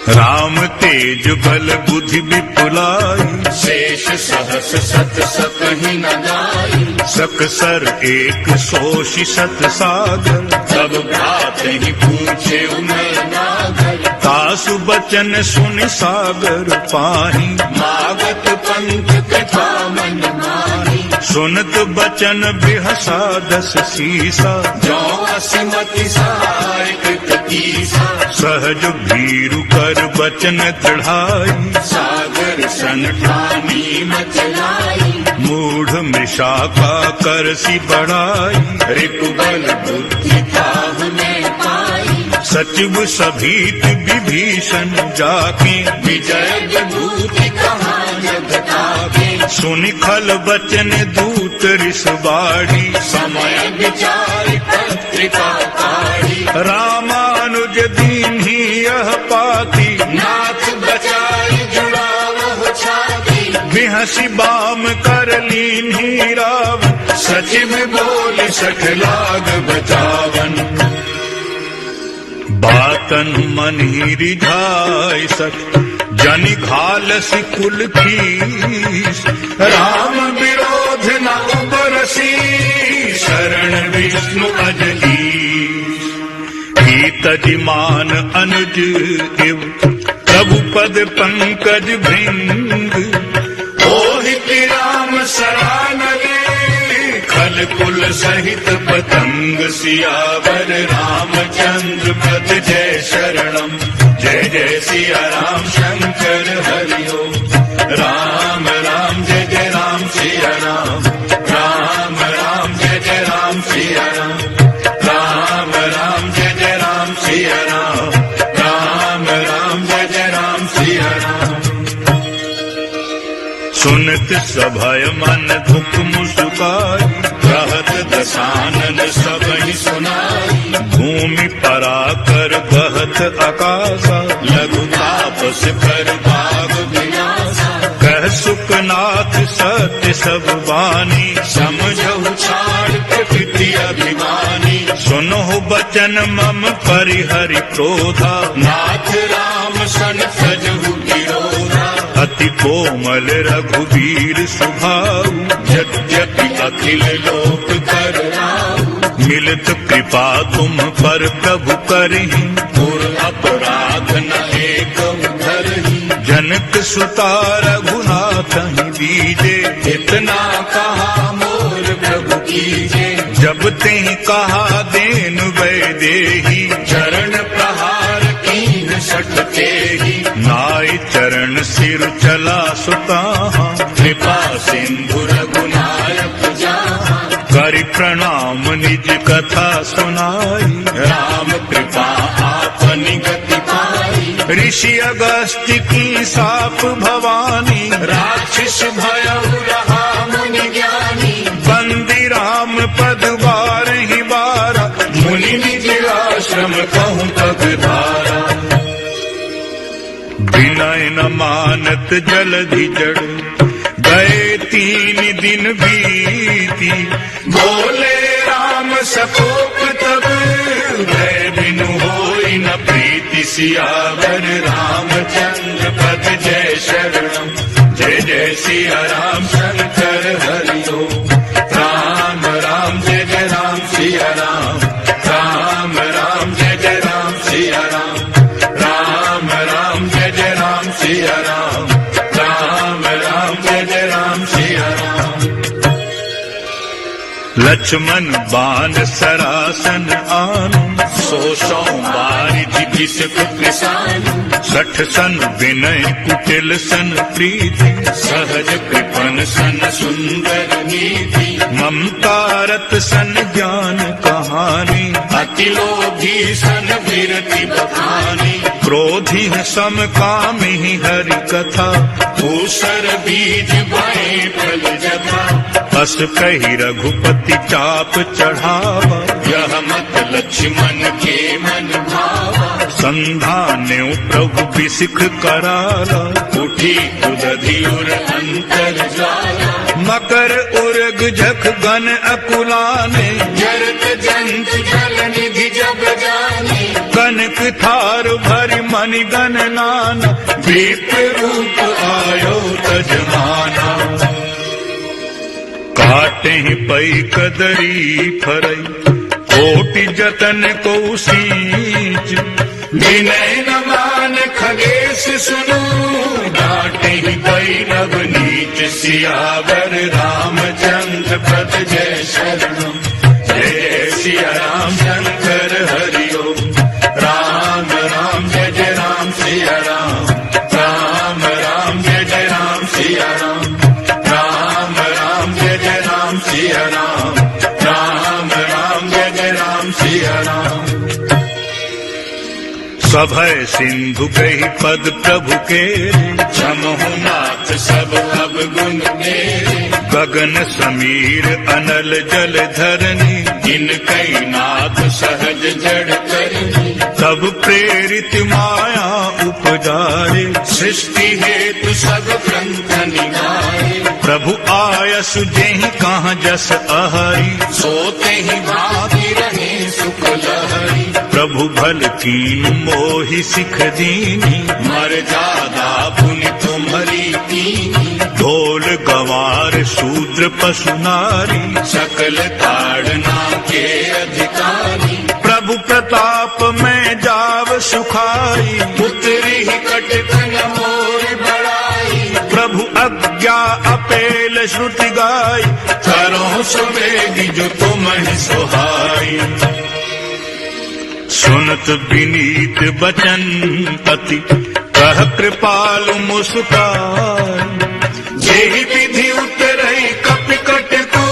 राम तेज बल बुद्धि विपुलाई, शेष सहस सत सकहि न गाई, सकसर एक सोषि सत सागर, तब भ्रात ही पूछे उनर नागर, तासु बचन सुनि सागर पाही, मागत पंथ कथा मन माही, सुनत बचन बिहसा दस सीसा, जो असिमति सहाय कृत कीसा, सहज भीरु कर बचन दृढ़ाई, सागर सन ठानी मचलाई, मूढ़ मृषा का करसी बढ़ाई, रिपुबल बुद्धि ताह में पाई, सचिव सभीत विभीषण जाके, विजय विभूति कहा जगताके, सुनि खल बचन दूत रिस बाढ़ी, समय विचार पत्रिका काढ़ी, रामानुज दीन्ही यह पाती, नाथ बचाई जुड़ावह छाती, बिहसी बाम कर लीन्ही रावण, सचिव बोल सठ लाग बचावन, बातन मन ही रिझाय सक, जनि घालसी कुल खीस, राम विरोध न उबरसी, शरण विष्णु अजली, तजिमान अनुज इव, प्रभु पद पंकज भृंग, ओहि राम सरान ले, खल कुल सहित पतंग, सियावर रामचंद्र पद जय शरणम, जय जय सिया राम शंकर हरि ओम, राम राम जय जय राम सिया राम, राम राम जय जय राम सिया राम, राम राम जय जय राम सिया राम, राम राम जय जय राम सिया राम, सुनत सभय मन दुख मुस्काई, रहत दस सानन सब ही सुनाई। भूमि पराकर बहत आकाशा, लघु तापस पर भाग विनाशा। कह सुखनाथ सत्य सब वाणी, समझहु छाड़ प्रकृति अभिमानी। सुनो बचन मम परिहरि क्रोधा, नाथ राम सन सजहु विरोधा। अति कोमल रघुवीर स्वभाव, यद्यपि अखिल लोक कर राहु। मिलित कृपा तुम पर प्रभु करहि, पुर अपराध न एक धरहि। जनक सुता रघुनाथ बीजे, इतना कहा मोर प्रभु कीजे। जब ते कहा देन वैदेही, चरण प्रहार कीन सटते ही। नाय चरण सिर चला सुता, कृपा सिंधु रघुनायक जहाँ। करि प्रणाम निज कथा सुनाई। राम कृपा आपनि गति पाई। ऋषि अगस्त्य की साप भवानी, राक्षस भयउ रहा मुनि ज्ञानी। बंदी राम पद बारहि बारा, मुनि निज आश्रम कहूँ पग धारा। विनय न मानत जलधि जड़, गए 3 दिन बीती। बोले राम सकोप तब, भय बिनु होई न प्रीति। सियावर रामचंद्र पद जय शरणम। जय जय सिया राम शंकर हरि ओम। राम राम जय जय राम सिया राम। राम राम जय जय राम सिया राम। राम राम जय जय राम सिया राम। राम राम जय जय राम सिया राम। लक्ष्मण बाण सरासन आनु, 100 बारिधि भिषक कृषानु। 60 सन विनय कुटिल सन प्रीति, सहज कृपन सन सुंदर नीति। ममता रत सन ज्ञान कहानी, अति लोभी सन विरति बखानी। क्रोधी सम कामी हरि कथा, भूषर बीज भय फल जथा। अस कही रघुपति चाप चढ़ावा, यह मत लक्ष्मण के मन भावा। संधान्यो प्रभु बिसिख कराला, उठी उदधियुर अंतर ज्वाला। मकर उर्ग जख गण अकुलाने, जरत जंत जल निधि जब जाने। कनक थार भरि मनि गण नाना, विप्र रूप आयो तजमाना। काटे पै कदरी फरई, कोटि जतन को सींच। विनय न मान खगेश सुनो, डांटे भैरव नीच। सियावर रामचंद्र पद जय शरणम। जय सिया राम शंकर हरि ओम। राम राम जय जय राम सिया राम। राम राम जय जय राम सिया राम। राम राम जय जय राम सिया राम। राम राम जय जय राम सिया राम। सभय सिंधु कही पद प्रभु के, क्षमहु नाथ सब अवगुण मेरे। गगन समीर अनल जल धरनी, जिन कई नाथ सहज जड़ करनी। तब प्रेरित माया उपजारे, सृष्टि हेतु सब ग्रंथ निगारे। प्रभु आयस जेहि कहाँ जस अहरी, सोते ही भागी रहे सुख लहरी। प्रभु भल कीन मोहि सिख दीनी, मर्यादा पुनि तुम्हारी कीनी। ढोल गवार शूद्र पशु नारी, सकल ताड़ना के अधिकारी। प्रभु प्रताप में जाव सुखाई, पुत्री ही कटक न मोर बड़ाई। प्रभु अज्ञा अपेल श्रुति गाय, करो सुवेगी जो तुम ही सुहाई। सुनत विनीत बचन अति, कह कृपालु मुस्काई। जेहि विधि उतरई कपिकट को,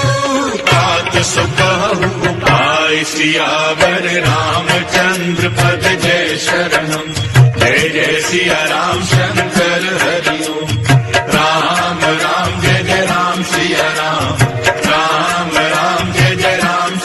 तात सो कहु पाय। सियावर रामचंद्र पद जय शरणम। जय जय सिया राम शंकर हरि ओम। राम राम जय जय राम सिया राम। राम राम जय जय राम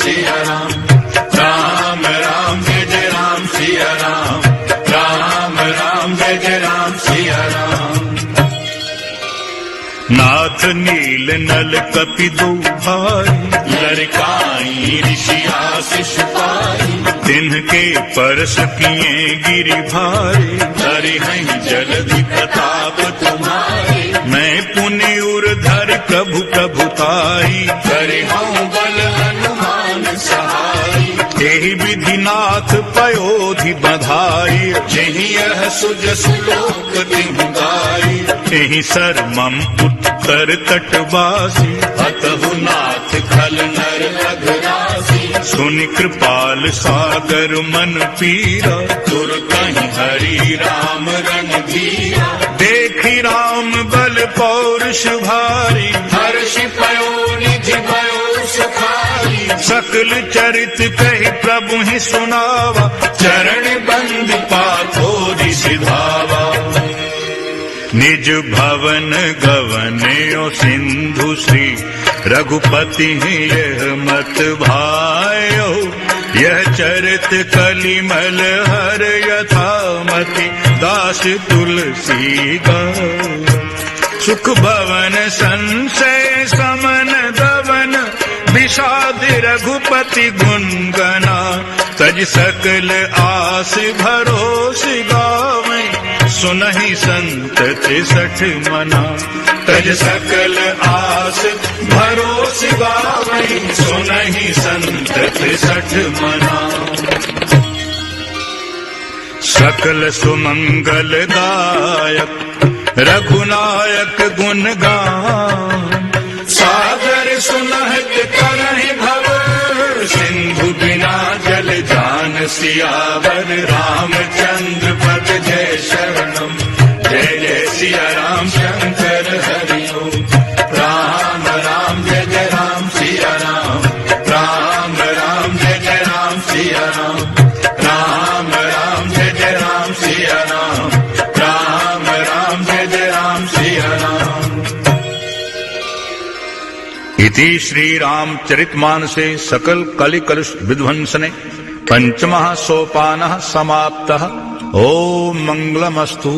नील नल कपि दो भाई, लड़काई ऋषि आशीष पाई, तिन्हके परस किए गिरि भारे, धरि हैं जलधि प्रताप तुम्हारे, मैं पुनि उर्धर प्रभु प्रभुताई, करे हूँ बल हनुमान सहाय, एहि विधि नाथ पयोधि बधाई, जेहि यह सुजसु लोक तिहुँ गाई, एहि सर मम उत्तर तटवासी, अतहु नाथ खल नर अघरासी, सुनि कृपाल सागर मन पीरा, तुरतहि हरि राम रणधीरा, देखि राम बल पौरुष भारी, हर्ष पयो निधि भयो सुखारी, सकल चरित कहि प्रभु ही सुनावा, चरण बंद पाथोरि सिधावा, निज भवन गवन्यो सिंधु श्री रघुपति यह मत भायो, यह चरित कलिमल हर यथामति दास तुलसी गा, सुख भवन संशय समन दवन, विषाद रघुपति गुण गना, तज सकल आस भरोस गावे, सुनहि संतति सठ मना, तज सकल आस भरोस गावे, सुनहि संतति सठ मना, सकल सुमंगल दायक रघुनायक गुण गान, सागर सुनहत करहि भव, सिंधु बिना जल जान सियावर, रामचंद्र पद जय शरणम, जय जय सिया राम शंकर हरि ओम, राम राम जय जय राम सिया राम, राम राम जय जय राम सिया राम, राम राम जय जय राम सिया राम, राम राम जय जय राम सिया राम। इति श्री रामचरितमानसे सकल कलि कलुष विध्वंसने पंचमः सोपानः समाप्तः। ओम मंगलमस्तु।